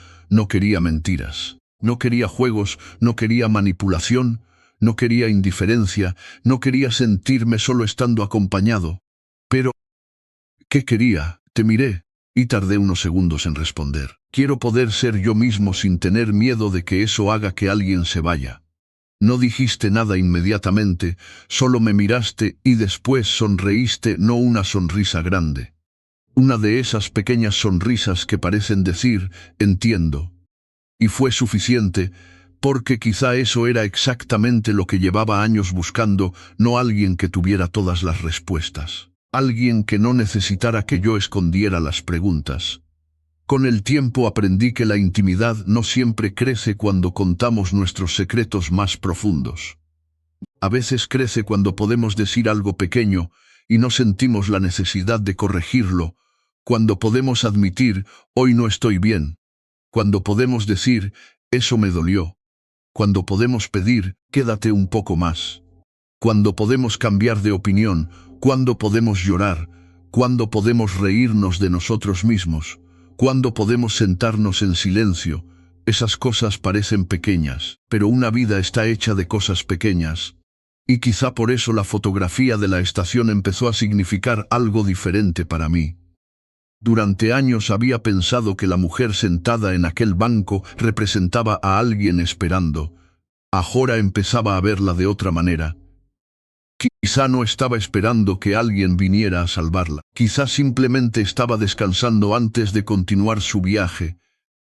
mentiras, no quería juegos, no quería manipulación, no quería indiferencia, no quería sentirme solo estando acompañado. Pero, ¿qué quería? Te miré, y tardé unos segundos en responder. Quiero poder ser yo mismo sin tener miedo de que eso haga que alguien se vaya. No dijiste nada inmediatamente, solo me miraste y después sonreíste, no una sonrisa grande. Una de esas pequeñas sonrisas que parecen decir, entiendo. Y fue suficiente, porque quizá eso era exactamente lo que llevaba años buscando, no alguien que tuviera todas las respuestas. Alguien que no necesitara que yo escondiera las preguntas. Con el tiempo aprendí que la intimidad no siempre crece cuando contamos nuestros secretos más profundos. A veces crece cuando podemos decir algo pequeño y no sentimos la necesidad de corregirlo, cuando podemos admitir, hoy no estoy bien, cuando podemos decir, eso me dolió, cuando podemos pedir, quédate un poco más, cuando podemos cambiar de opinión, cuando podemos llorar, cuando podemos reírnos de nosotros mismos, cuando podemos sentarnos en silencio. Esas cosas parecen pequeñas, pero una vida está hecha de cosas pequeñas. Y quizá por eso la fotografía de la estación empezó a significar algo diferente para mí. Durante años había pensado que la mujer sentada en aquel banco representaba a alguien esperando. Ahora empezaba a verla de otra manera. Quizá no estaba esperando que alguien viniera a salvarla. Quizá simplemente estaba descansando antes de continuar su viaje.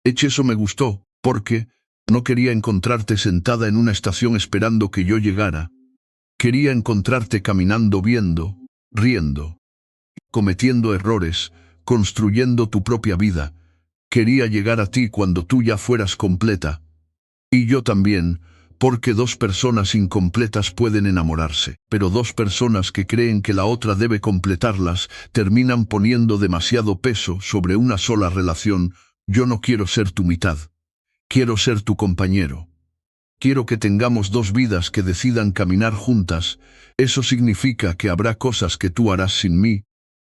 Eso me gustó, porque no quería encontrarte sentada en una estación esperando que yo llegara. Quería encontrarte caminando, viendo, riendo, cometiendo errores, construyendo tu propia vida. Quería llegar a ti cuando tú ya fueras completa. Y yo también, porque dos personas incompletas pueden enamorarse, pero dos personas que creen que la otra debe completarlas, terminan poniendo demasiado peso sobre una sola relación. Yo no quiero ser tu mitad. Quiero ser tu compañero. Quiero que tengamos dos vidas que decidan caminar juntas. Eso significa que habrá cosas que tú harás sin mí,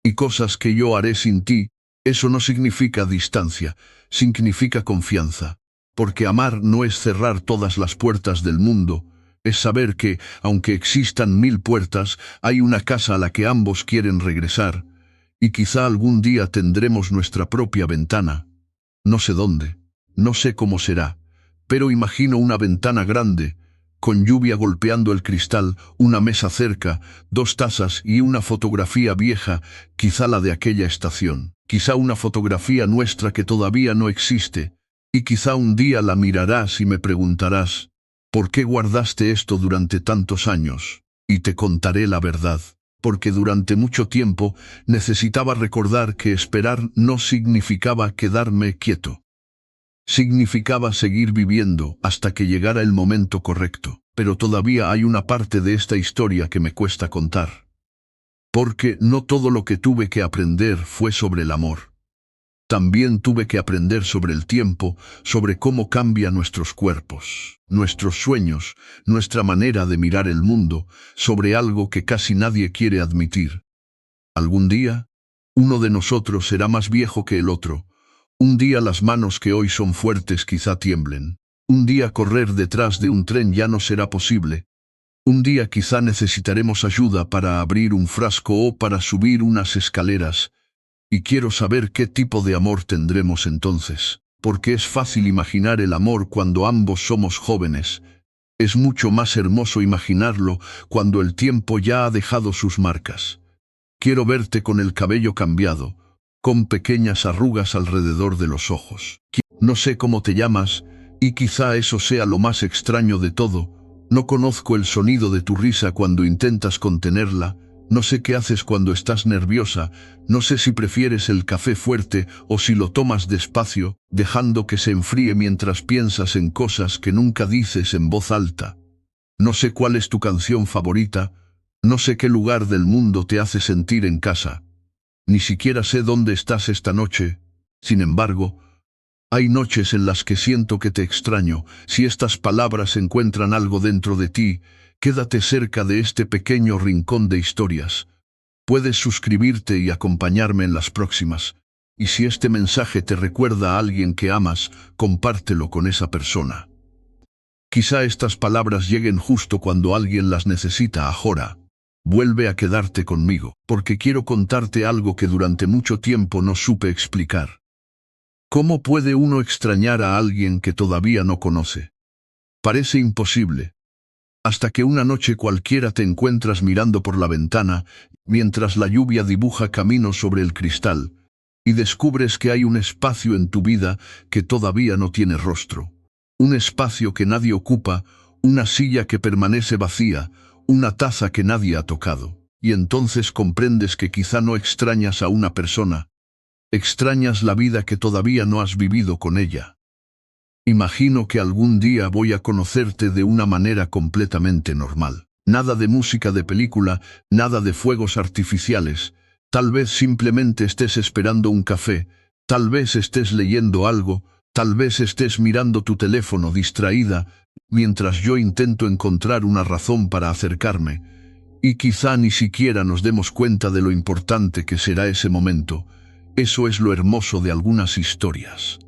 y cosas que yo haré sin ti. Eso no significa distancia, significa confianza. Porque amar no es cerrar todas las puertas del mundo, es saber que, aunque existan 1000 puertas, hay una casa a la que ambos quieren regresar, y quizá algún día tendremos nuestra propia ventana. No sé dónde, no sé cómo será, pero imagino una ventana grande, con lluvia golpeando el cristal, una mesa cerca, 2 tazas y una fotografía vieja, quizá la de aquella estación, quizá una fotografía nuestra que todavía no existe. Y quizá un día la mirarás y me preguntarás, ¿por qué guardaste esto durante tantos años? Y te contaré la verdad, porque durante mucho tiempo necesitaba recordar que esperar no significaba quedarme quieto. Significaba seguir viviendo hasta que llegara el momento correcto, pero todavía hay una parte de esta historia que me cuesta contar. Porque no todo lo que tuve que aprender fue sobre el amor. También tuve que aprender sobre el tiempo, sobre cómo cambia nuestros cuerpos, nuestros sueños, nuestra manera de mirar el mundo, sobre algo que casi nadie quiere admitir. Algún día, uno de nosotros será más viejo que el otro. Un día las manos que hoy son fuertes quizá tiemblen. Un día correr detrás de un tren ya no será posible. Un día quizá necesitaremos ayuda para abrir un frasco o para subir unas escaleras. Y quiero saber qué tipo de amor tendremos entonces, porque es fácil imaginar el amor cuando ambos somos jóvenes. Es mucho más hermoso imaginarlo cuando el tiempo ya ha dejado sus marcas. Quiero verte con el cabello cambiado, con pequeñas arrugas alrededor de los ojos. No sé cómo te llamas, y quizá eso sea lo más extraño de todo. No conozco el sonido de tu risa cuando intentas contenerla. No sé qué haces cuando estás nerviosa, no sé si prefieres el café fuerte o si lo tomas despacio, dejando que se enfríe mientras piensas en cosas que nunca dices en voz alta. No sé cuál es tu canción favorita, no sé qué lugar del mundo te hace sentir en casa. Ni siquiera sé dónde estás esta noche. Sin embargo, hay noches en las que siento que te extraño. Si estas palabras encuentran algo dentro de ti, quédate cerca de este pequeño rincón de historias. Puedes suscribirte y acompañarme en las próximas. Y si este mensaje te recuerda a alguien que amas, compártelo con esa persona. Quizá estas palabras lleguen justo cuando alguien las necesita ahora. Vuelve a quedarte conmigo, porque quiero contarte algo que durante mucho tiempo no supe explicar. ¿Cómo puede uno extrañar a alguien que todavía no conoce? Parece imposible. Hasta que una noche cualquiera te encuentras mirando por la ventana, mientras la lluvia dibuja caminos sobre el cristal, y descubres que hay un espacio en tu vida que todavía no tiene rostro. Un espacio que nadie ocupa, una silla que permanece vacía, una taza que nadie ha tocado. Y entonces comprendes que quizá no extrañas a una persona, extrañas la vida que todavía no has vivido con ella. Imagino que algún día voy a conocerte de una manera completamente normal. Nada de música de película, nada de fuegos artificiales. Tal vez simplemente estés esperando un café, tal vez estés leyendo algo, tal vez estés mirando tu teléfono distraída, mientras yo intento encontrar una razón para acercarme. Y quizá ni siquiera nos demos cuenta de lo importante que será ese momento. Eso es lo hermoso de algunas historias.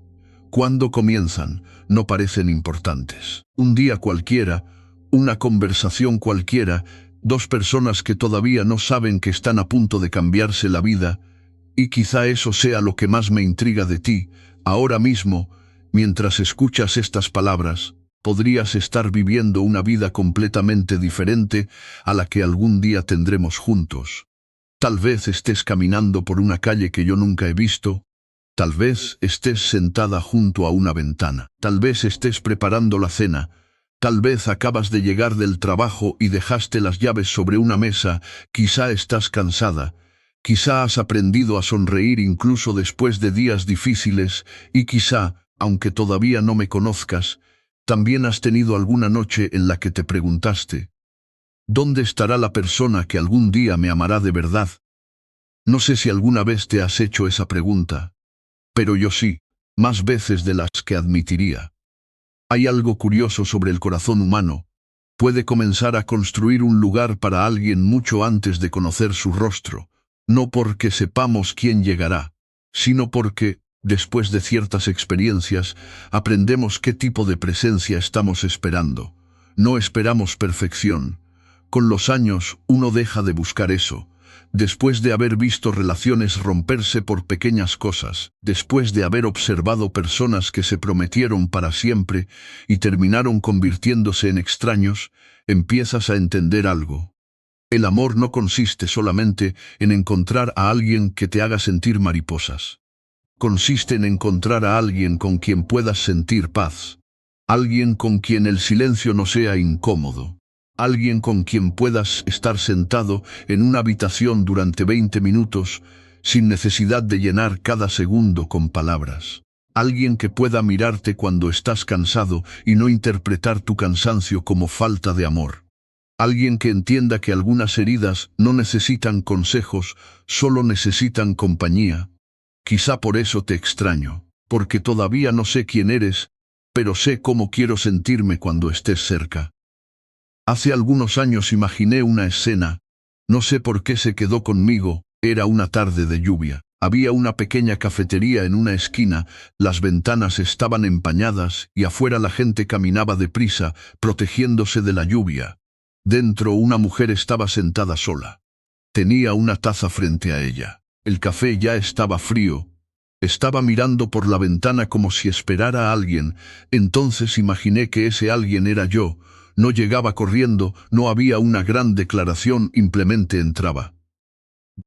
Cuando comienzan, no parecen importantes. Un día cualquiera, una conversación cualquiera, dos personas que todavía no saben que están a punto de cambiarse la vida, y quizá eso sea lo que más me intriga de ti. Ahora mismo, mientras escuchas estas palabras, podrías estar viviendo una vida completamente diferente a la que algún día tendremos juntos. Tal vez estés caminando por una calle que yo nunca he visto. Tal vez estés sentada junto a una ventana. Tal vez estés preparando la cena. Tal vez acabas de llegar del trabajo y dejaste las llaves sobre una mesa. Quizá estás cansada. Quizá has aprendido a sonreír incluso después de días difíciles. Y quizá, aunque todavía no me conozcas, también has tenido alguna noche en la que te preguntaste: ¿dónde estará la persona que algún día me amará de verdad? No sé si alguna vez te has hecho esa pregunta, pero yo sí, más veces de las que admitiría. Hay algo curioso sobre el corazón humano. Puede comenzar a construir un lugar para alguien mucho antes de conocer su rostro, no porque sepamos quién llegará, sino porque, después de ciertas experiencias, aprendemos qué tipo de presencia estamos esperando. No esperamos perfección. Con los años, uno deja de buscar eso. Después de haber visto relaciones romperse por pequeñas cosas, después de haber observado personas que se prometieron para siempre y terminaron convirtiéndose en extraños, empiezas a entender algo. El amor no consiste solamente en encontrar a alguien que te haga sentir mariposas. Consiste en encontrar a alguien con quien puedas sentir paz. Alguien con quien el silencio no sea incómodo. Alguien con quien puedas estar sentado en una habitación durante 20 minutos sin necesidad de llenar cada segundo con palabras. Alguien que pueda mirarte cuando estás cansado y no interpretar tu cansancio como falta de amor. Alguien que entienda que algunas heridas no necesitan consejos, solo necesitan compañía. Quizá por eso te extraño, porque todavía no sé quién eres, pero sé cómo quiero sentirme cuando estés cerca. Hace algunos años imaginé una escena, no sé por qué se quedó conmigo. Era una tarde de lluvia. Había una pequeña cafetería en una esquina, las ventanas estaban empañadas y afuera la gente caminaba deprisa, protegiéndose de la lluvia. Dentro una mujer estaba sentada sola. Tenía una taza frente a ella. El café ya estaba frío. Estaba mirando por la ventana como si esperara a alguien. Entonces imaginé que ese alguien era yo. No llegaba corriendo, no había una gran declaración, simplemente entraba.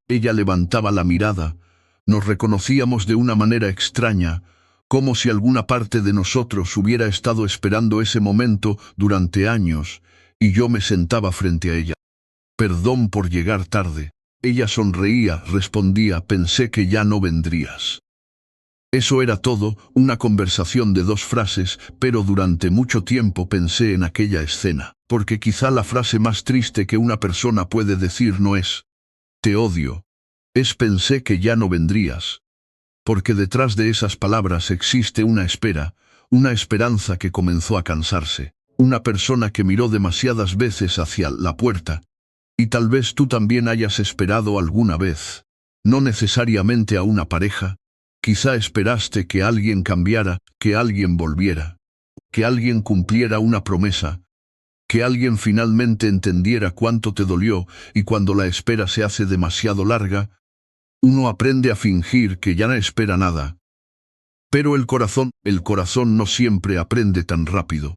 Ella levantaba la mirada. Nos reconocíamos de una manera extraña, como si alguna parte de nosotros hubiera estado esperando ese momento durante años, y yo me sentaba frente a ella. Perdón por llegar tarde. Ella sonreía, respondía, pensé que ya no vendrías. Eso era todo, una conversación de 2 frases, pero durante mucho tiempo pensé en aquella escena, porque quizá la frase más triste que una persona puede decir no es «te odio», es «pensé que ya no vendrías». Porque detrás de esas palabras existe una espera, una esperanza que comenzó a cansarse, una persona que miró demasiadas veces hacia la puerta. Y tal vez tú también hayas esperado alguna vez, no necesariamente a una pareja. Quizá esperaste que alguien cambiara, que alguien volviera, que alguien cumpliera una promesa, que alguien finalmente entendiera cuánto te dolió, y cuando la espera se hace demasiado larga, uno aprende a fingir que ya no espera nada. Pero el corazón no siempre aprende tan rápido.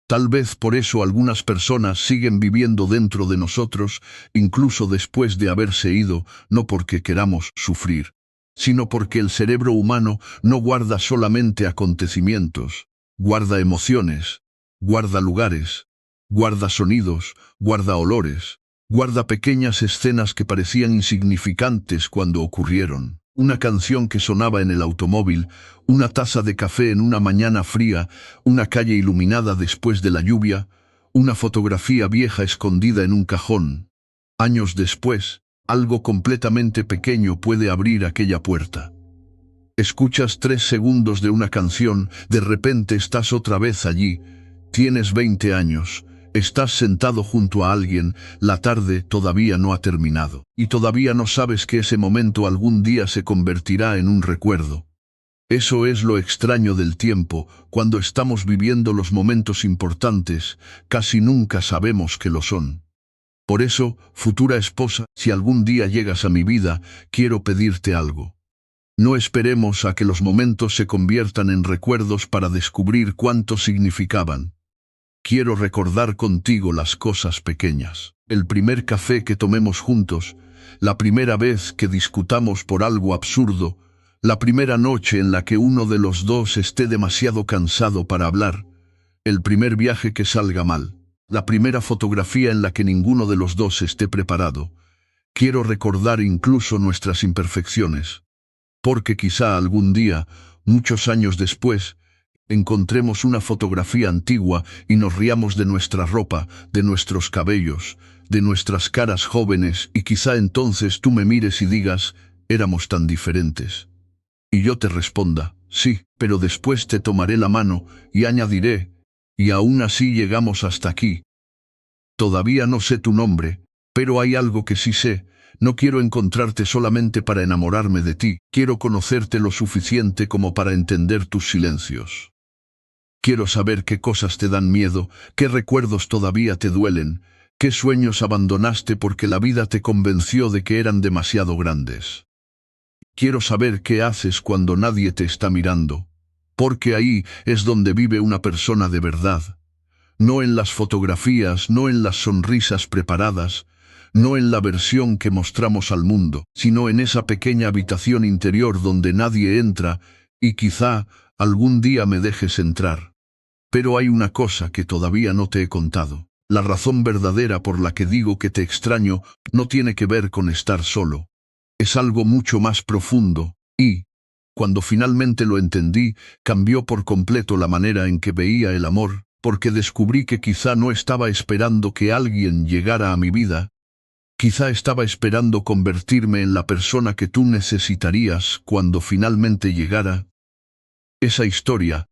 Tal vez por eso algunas personas siguen viviendo dentro de nosotros, incluso después de haberse ido, no porque queramos sufrir, sino porque el cerebro humano no guarda solamente acontecimientos, guarda emociones, guarda lugares, guarda sonidos, guarda olores, guarda pequeñas escenas que parecían insignificantes cuando ocurrieron. Una canción que sonaba en el automóvil, una taza de café en una mañana fría, una calle iluminada después de la lluvia, una fotografía vieja escondida en un cajón. Años después, algo completamente pequeño puede abrir aquella puerta. Escuchas 3 segundos de una canción, de repente estás otra vez allí. Tienes 20 años, estás sentado junto a alguien, la tarde todavía no ha terminado, y todavía no sabes que ese momento algún día se convertirá en un recuerdo. Eso es lo extraño del tiempo, cuando estamos viviendo los momentos importantes, casi nunca sabemos que lo son. Por eso, futura esposa, si algún día llegas a mi vida, quiero pedirte algo. No esperemos a que los momentos se conviertan en recuerdos para descubrir cuánto significaban. Quiero recordar contigo las cosas pequeñas. El primer café que tomemos juntos, la primera vez que discutamos por algo absurdo, la primera noche en la que uno de los dos esté demasiado cansado para hablar, el primer viaje que salga mal, la primera fotografía en la que ninguno de los dos esté preparado. Quiero recordar incluso nuestras imperfecciones, porque quizá algún día, muchos años después, encontremos una fotografía antigua y nos riamos de nuestra ropa, de nuestros cabellos, de nuestras caras jóvenes, y quizá entonces tú me mires y digas, éramos tan diferentes. Y yo te responda, sí, pero después te tomaré la mano y añadiré, y aún así llegamos hasta aquí. Todavía no sé tu nombre, pero hay algo que sí sé. No quiero encontrarte solamente para enamorarme de ti, quiero conocerte lo suficiente como para entender tus silencios. Quiero saber qué cosas te dan miedo, qué recuerdos todavía te duelen, qué sueños abandonaste porque la vida te convenció de que eran demasiado grandes. Quiero saber qué haces cuando nadie te está mirando, porque ahí es donde vive una persona de verdad. No en las fotografías, no en las sonrisas preparadas, no en la versión que mostramos al mundo, sino en esa pequeña habitación interior donde nadie entra, y quizá algún día me dejes entrar. Pero hay una cosa que todavía no te he contado. La razón verdadera por la que digo que te extraño no tiene que ver con estar solo. Es algo mucho más profundo, y, cuando finalmente lo entendí, cambió por completo la manera en que veía el amor, porque descubrí que quizá no estaba esperando que alguien llegara a mi vida. Quizá estaba esperando convertirme en la persona que tú necesitarías cuando finalmente llegara. Esa historia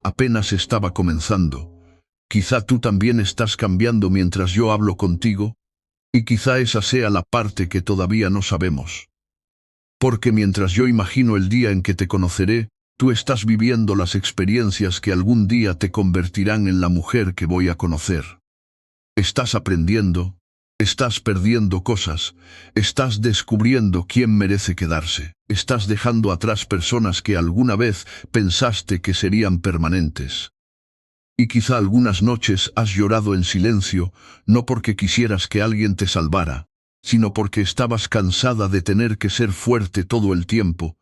apenas estaba comenzando. Quizá tú también estás cambiando mientras yo hablo contigo, y quizá esa sea la parte que todavía no sabemos. Porque mientras yo imagino el día en que te conoceré, tú estás viviendo las experiencias que algún día te convertirán en la mujer que voy a conocer. Estás aprendiendo, Estás perdiendo cosas, estás descubriendo quién merece quedarse, estás dejando atrás personas que alguna vez pensaste que serían permanentes. Y quizá algunas noches has llorado en silencio, no porque quisieras que alguien te salvara, sino porque estabas cansada de tener que ser fuerte todo el tiempo.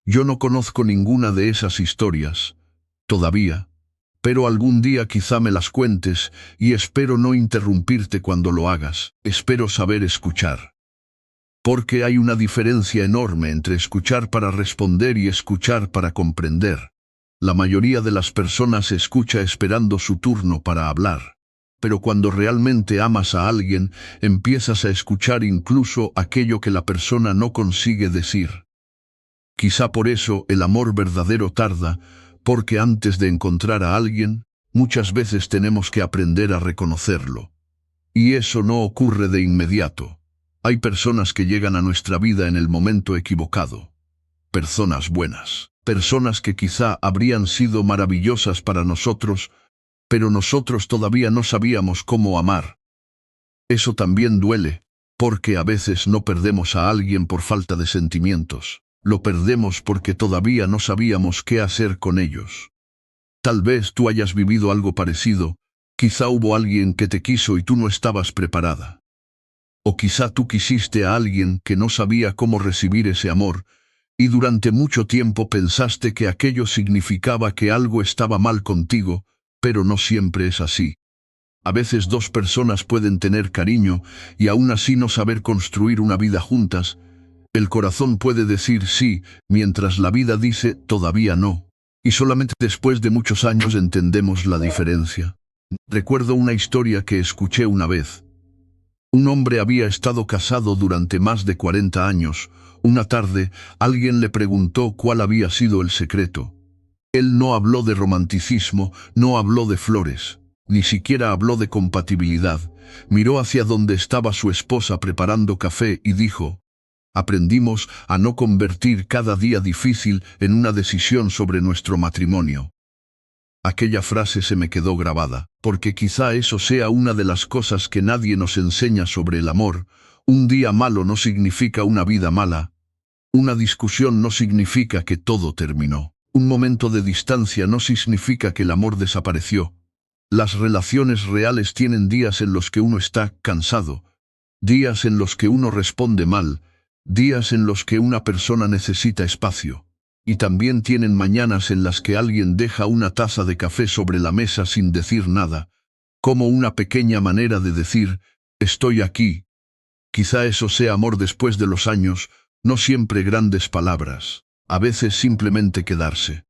Yo no conozco ninguna de esas historias, todavía, pero algún día quizá me las cuentes y espero no interrumpirte cuando lo hagas, espero saber escuchar. Porque hay una diferencia enorme entre escuchar para responder y escuchar para comprender. La mayoría de las personas escucha esperando su turno para hablar. Pero cuando realmente amas a alguien, empiezas a escuchar incluso aquello que la persona no consigue decir. Quizá por eso el amor verdadero tarda, porque antes de encontrar a alguien, muchas veces tenemos que aprender a reconocerlo. Y eso no ocurre de inmediato. Hay personas que llegan a nuestra vida en el momento equivocado. Personas buenas. Personas que quizá habrían sido maravillosas para nosotros, pero nosotros todavía no sabíamos cómo amar. Eso también duele, porque a veces no perdemos a alguien por falta de sentimientos. Lo perdemos porque todavía no sabíamos qué hacer con ellos. Tal vez tú hayas vivido algo parecido, quizá hubo alguien que te quiso y tú no estabas preparada. O quizá tú quisiste a alguien que no sabía cómo recibir ese amor, y durante mucho tiempo pensaste que aquello significaba que algo estaba mal contigo, pero no siempre es así. A veces dos personas pueden tener cariño y aún así no saber construir una vida juntas. El corazón puede decir sí, mientras la vida dice todavía no. Y solamente después de muchos años entendemos la diferencia. Recuerdo una historia que escuché una vez. Un hombre había estado casado durante más de 40 años. Una tarde, alguien le preguntó cuál había sido el secreto. Él no habló de romanticismo, no habló de flores, ni siquiera habló de compatibilidad. Miró hacia donde estaba su esposa preparando café y dijo: aprendimos a no convertir cada día difícil en una decisión sobre nuestro matrimonio. Aquella frase se me quedó grabada, porque quizá eso sea una de las cosas que nadie nos enseña sobre el amor. Un día malo no significa una vida mala. Una discusión no significa que todo terminó. Un momento de distancia no significa que el amor desapareció. Las relaciones reales tienen días en los que uno está cansado, días en los que uno responde mal, días en los que una persona necesita espacio. Y también tienen mañanas en las que alguien deja una taza de café sobre la mesa sin decir nada, como una pequeña manera de decir: estoy aquí. Quizá eso sea amor después de los años, no siempre grandes palabras, a veces simplemente quedarse.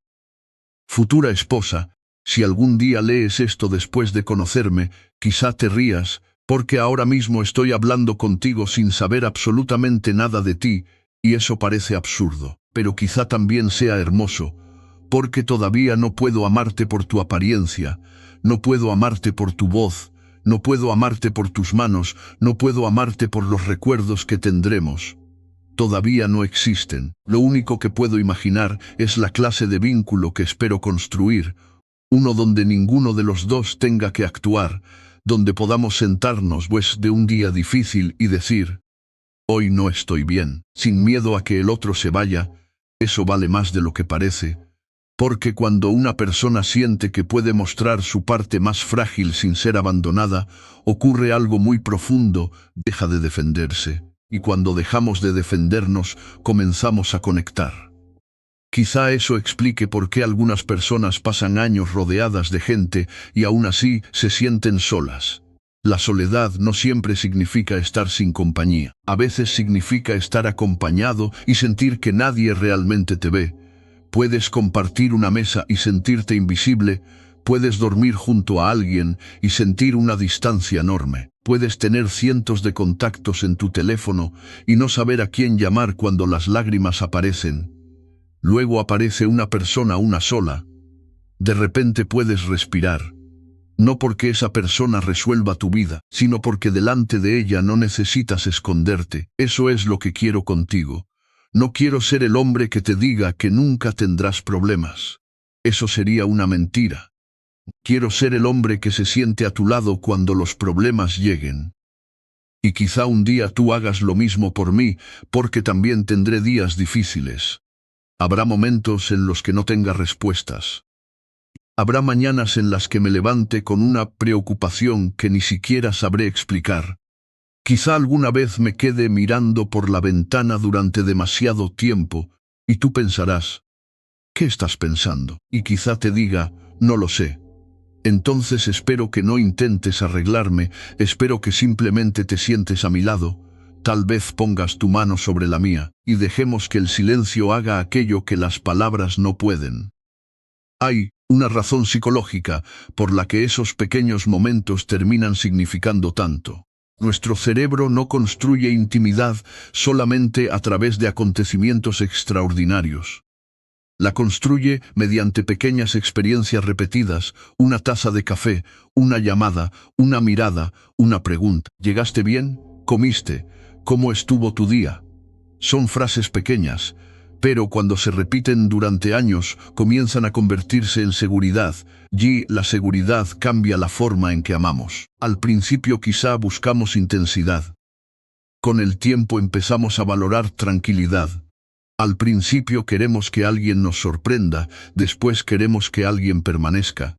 Futura esposa, si algún día lees esto después de conocerme, quizá te rías, porque ahora mismo estoy hablando contigo sin saber absolutamente nada de ti, y eso parece absurdo, pero quizá también sea hermoso, porque todavía no puedo amarte por tu apariencia, no puedo amarte por tu voz, no puedo amarte por tus manos, no puedo amarte por los recuerdos que tendremos. Todavía no existen. Lo único que puedo imaginar es la clase de vínculo que espero construir, uno donde ninguno de los dos tenga que actuar, donde podamos sentarnos después de un día difícil y decir: hoy no estoy bien, sin miedo a que el otro se vaya. Eso vale más de lo que parece, porque cuando una persona siente que puede mostrar su parte más frágil sin ser abandonada, ocurre algo muy profundo: deja de defenderse. Y cuando dejamos de defendernos, comenzamos a conectar. Quizá eso explique por qué algunas personas pasan años rodeadas de gente y aún así se sienten solas. La soledad no siempre significa estar sin compañía. A veces significa estar acompañado y sentir que nadie realmente te ve. Puedes compartir una mesa y sentirte invisible. Puedes dormir junto a alguien y sentir una distancia enorme. Puedes tener cientos de contactos en tu teléfono y no saber a quién llamar cuando las lágrimas aparecen. Luego aparece una persona, una sola. De repente puedes respirar. No porque esa persona resuelva tu vida, sino porque delante de ella no necesitas esconderte. Eso es lo que quiero contigo. No quiero ser el hombre que te diga que nunca tendrás problemas. Eso sería una mentira. Quiero ser el hombre que se siente a tu lado cuando los problemas lleguen. Y quizá un día tú hagas lo mismo por mí, porque también tendré días difíciles. Habrá momentos en los que no tenga respuestas. Habrá mañanas en las que me levante con una preocupación que ni siquiera sabré explicar. Quizá alguna vez me quede mirando por la ventana durante demasiado tiempo, y tú pensarás, ¿qué estás pensando? Y quizá te diga, no lo sé. Entonces espero que no intentes arreglarme, espero que simplemente te sientes a mi lado, tal vez pongas tu mano sobre la mía, y dejemos que el silencio haga aquello que las palabras no pueden. Hay una razón psicológica por la que esos pequeños momentos terminan significando tanto. Nuestro cerebro no construye intimidad solamente a través de acontecimientos extraordinarios. La construye mediante pequeñas experiencias repetidas, una taza de café, una llamada, una mirada, una pregunta. ¿Llegaste bien? ¿Comiste? ¿Cómo estuvo tu día? Son frases pequeñas, pero cuando se repiten durante años, comienzan a convertirse en seguridad, y la seguridad cambia la forma en que amamos. Al principio quizá buscamos intensidad. Con el tiempo empezamos a valorar tranquilidad. Al principio queremos que alguien nos sorprenda, después queremos que alguien permanezca.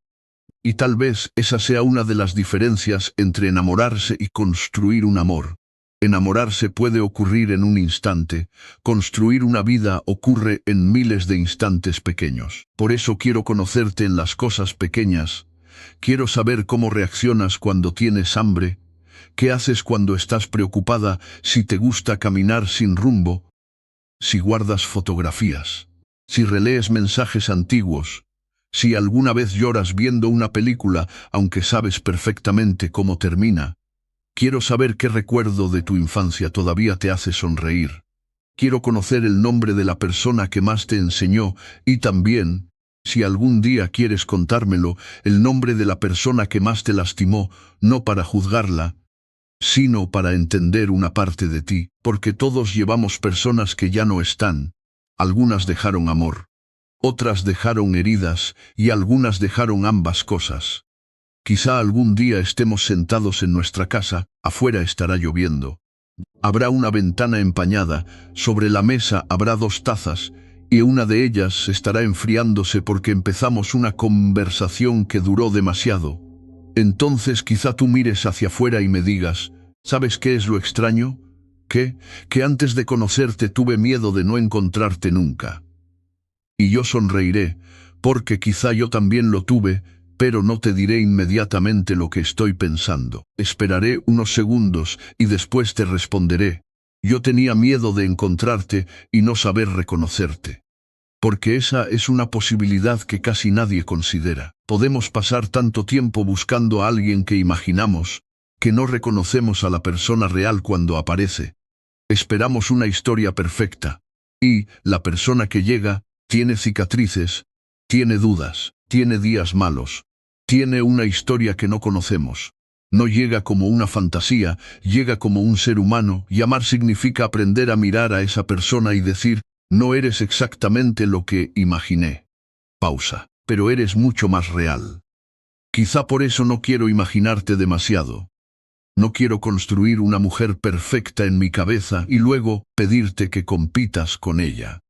Y tal vez esa sea una de las diferencias entre enamorarse y construir un amor. Enamorarse puede ocurrir en un instante, construir una vida ocurre en miles de instantes pequeños. Por eso quiero conocerte en las cosas pequeñas. Quiero saber cómo reaccionas cuando tienes hambre, qué haces cuando estás preocupada, si te gusta caminar sin rumbo, si guardas fotografías, si relees mensajes antiguos, si alguna vez lloras viendo una película, aunque sabes perfectamente cómo termina. Quiero saber qué recuerdo de tu infancia todavía te hace sonreír. Quiero conocer el nombre de la persona que más te enseñó y también, si algún día quieres contármelo, el nombre de la persona que más te lastimó, no para juzgarla, sino para entender una parte de ti, porque todos llevamos personas que ya no están. Algunas dejaron amor, otras dejaron heridas y algunas dejaron ambas cosas. Quizá algún día estemos sentados en nuestra casa, afuera estará lloviendo. Habrá una ventana empañada, sobre la mesa habrá 2 tazas, y una de ellas estará enfriándose porque empezamos una conversación que duró demasiado. Entonces quizá tú mires hacia afuera y me digas, ¿sabes qué es lo extraño? Que antes de conocerte tuve miedo de no encontrarte nunca. Y yo sonreiré, porque quizá yo también lo tuve, pero no te diré inmediatamente lo que estoy pensando. Esperaré unos segundos y después te responderé. Yo tenía miedo de encontrarte y no saber reconocerte. Porque esa es una posibilidad que casi nadie considera. Podemos pasar tanto tiempo buscando a alguien que imaginamos, que no reconocemos a la persona real cuando aparece. Esperamos una historia perfecta. Y la persona que llega, tiene cicatrices, tiene dudas, tiene días malos, tiene una historia que no conocemos. No llega como una fantasía, llega como un ser humano, y amar significa aprender a mirar a esa persona y decir, no eres exactamente lo que imaginé. Pausa. Pero eres mucho más real. Quizá por eso no quiero imaginarte demasiado. No quiero construir una mujer perfecta en mi cabeza y luego pedirte que compitas con ella.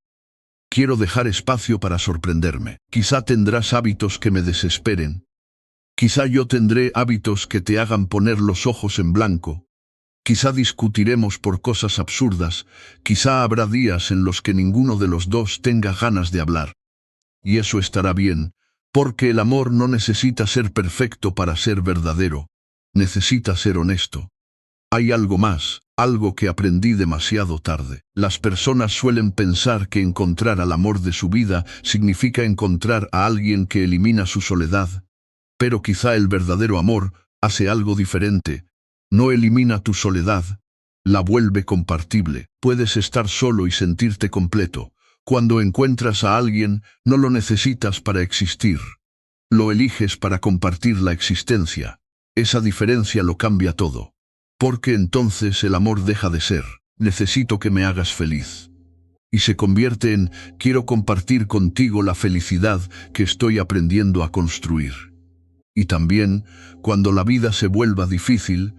Quiero dejar espacio para sorprenderme. Quizá tendrás hábitos que me desesperen. Quizá yo tendré hábitos que te hagan poner los ojos en blanco. Quizá discutiremos por cosas absurdas, quizá habrá días en los que ninguno de los dos tenga ganas de hablar. Y eso estará bien, porque el amor no necesita ser perfecto para ser verdadero, necesita ser honesto. Hay algo más, algo que aprendí demasiado tarde. Las personas suelen pensar que encontrar al amor de su vida significa encontrar a alguien que elimina su soledad. Pero quizá el verdadero amor hace algo diferente. No elimina tu soledad, la vuelve compartible. Puedes estar solo y sentirte completo. Cuando encuentras a alguien, no lo necesitas para existir. Lo eliges para compartir la existencia. Esa diferencia lo cambia todo. Porque entonces el amor deja de ser, necesito que me hagas feliz. Y se convierte en, quiero compartir contigo la felicidad que estoy aprendiendo a construir. Y también, cuando la vida se vuelva difícil,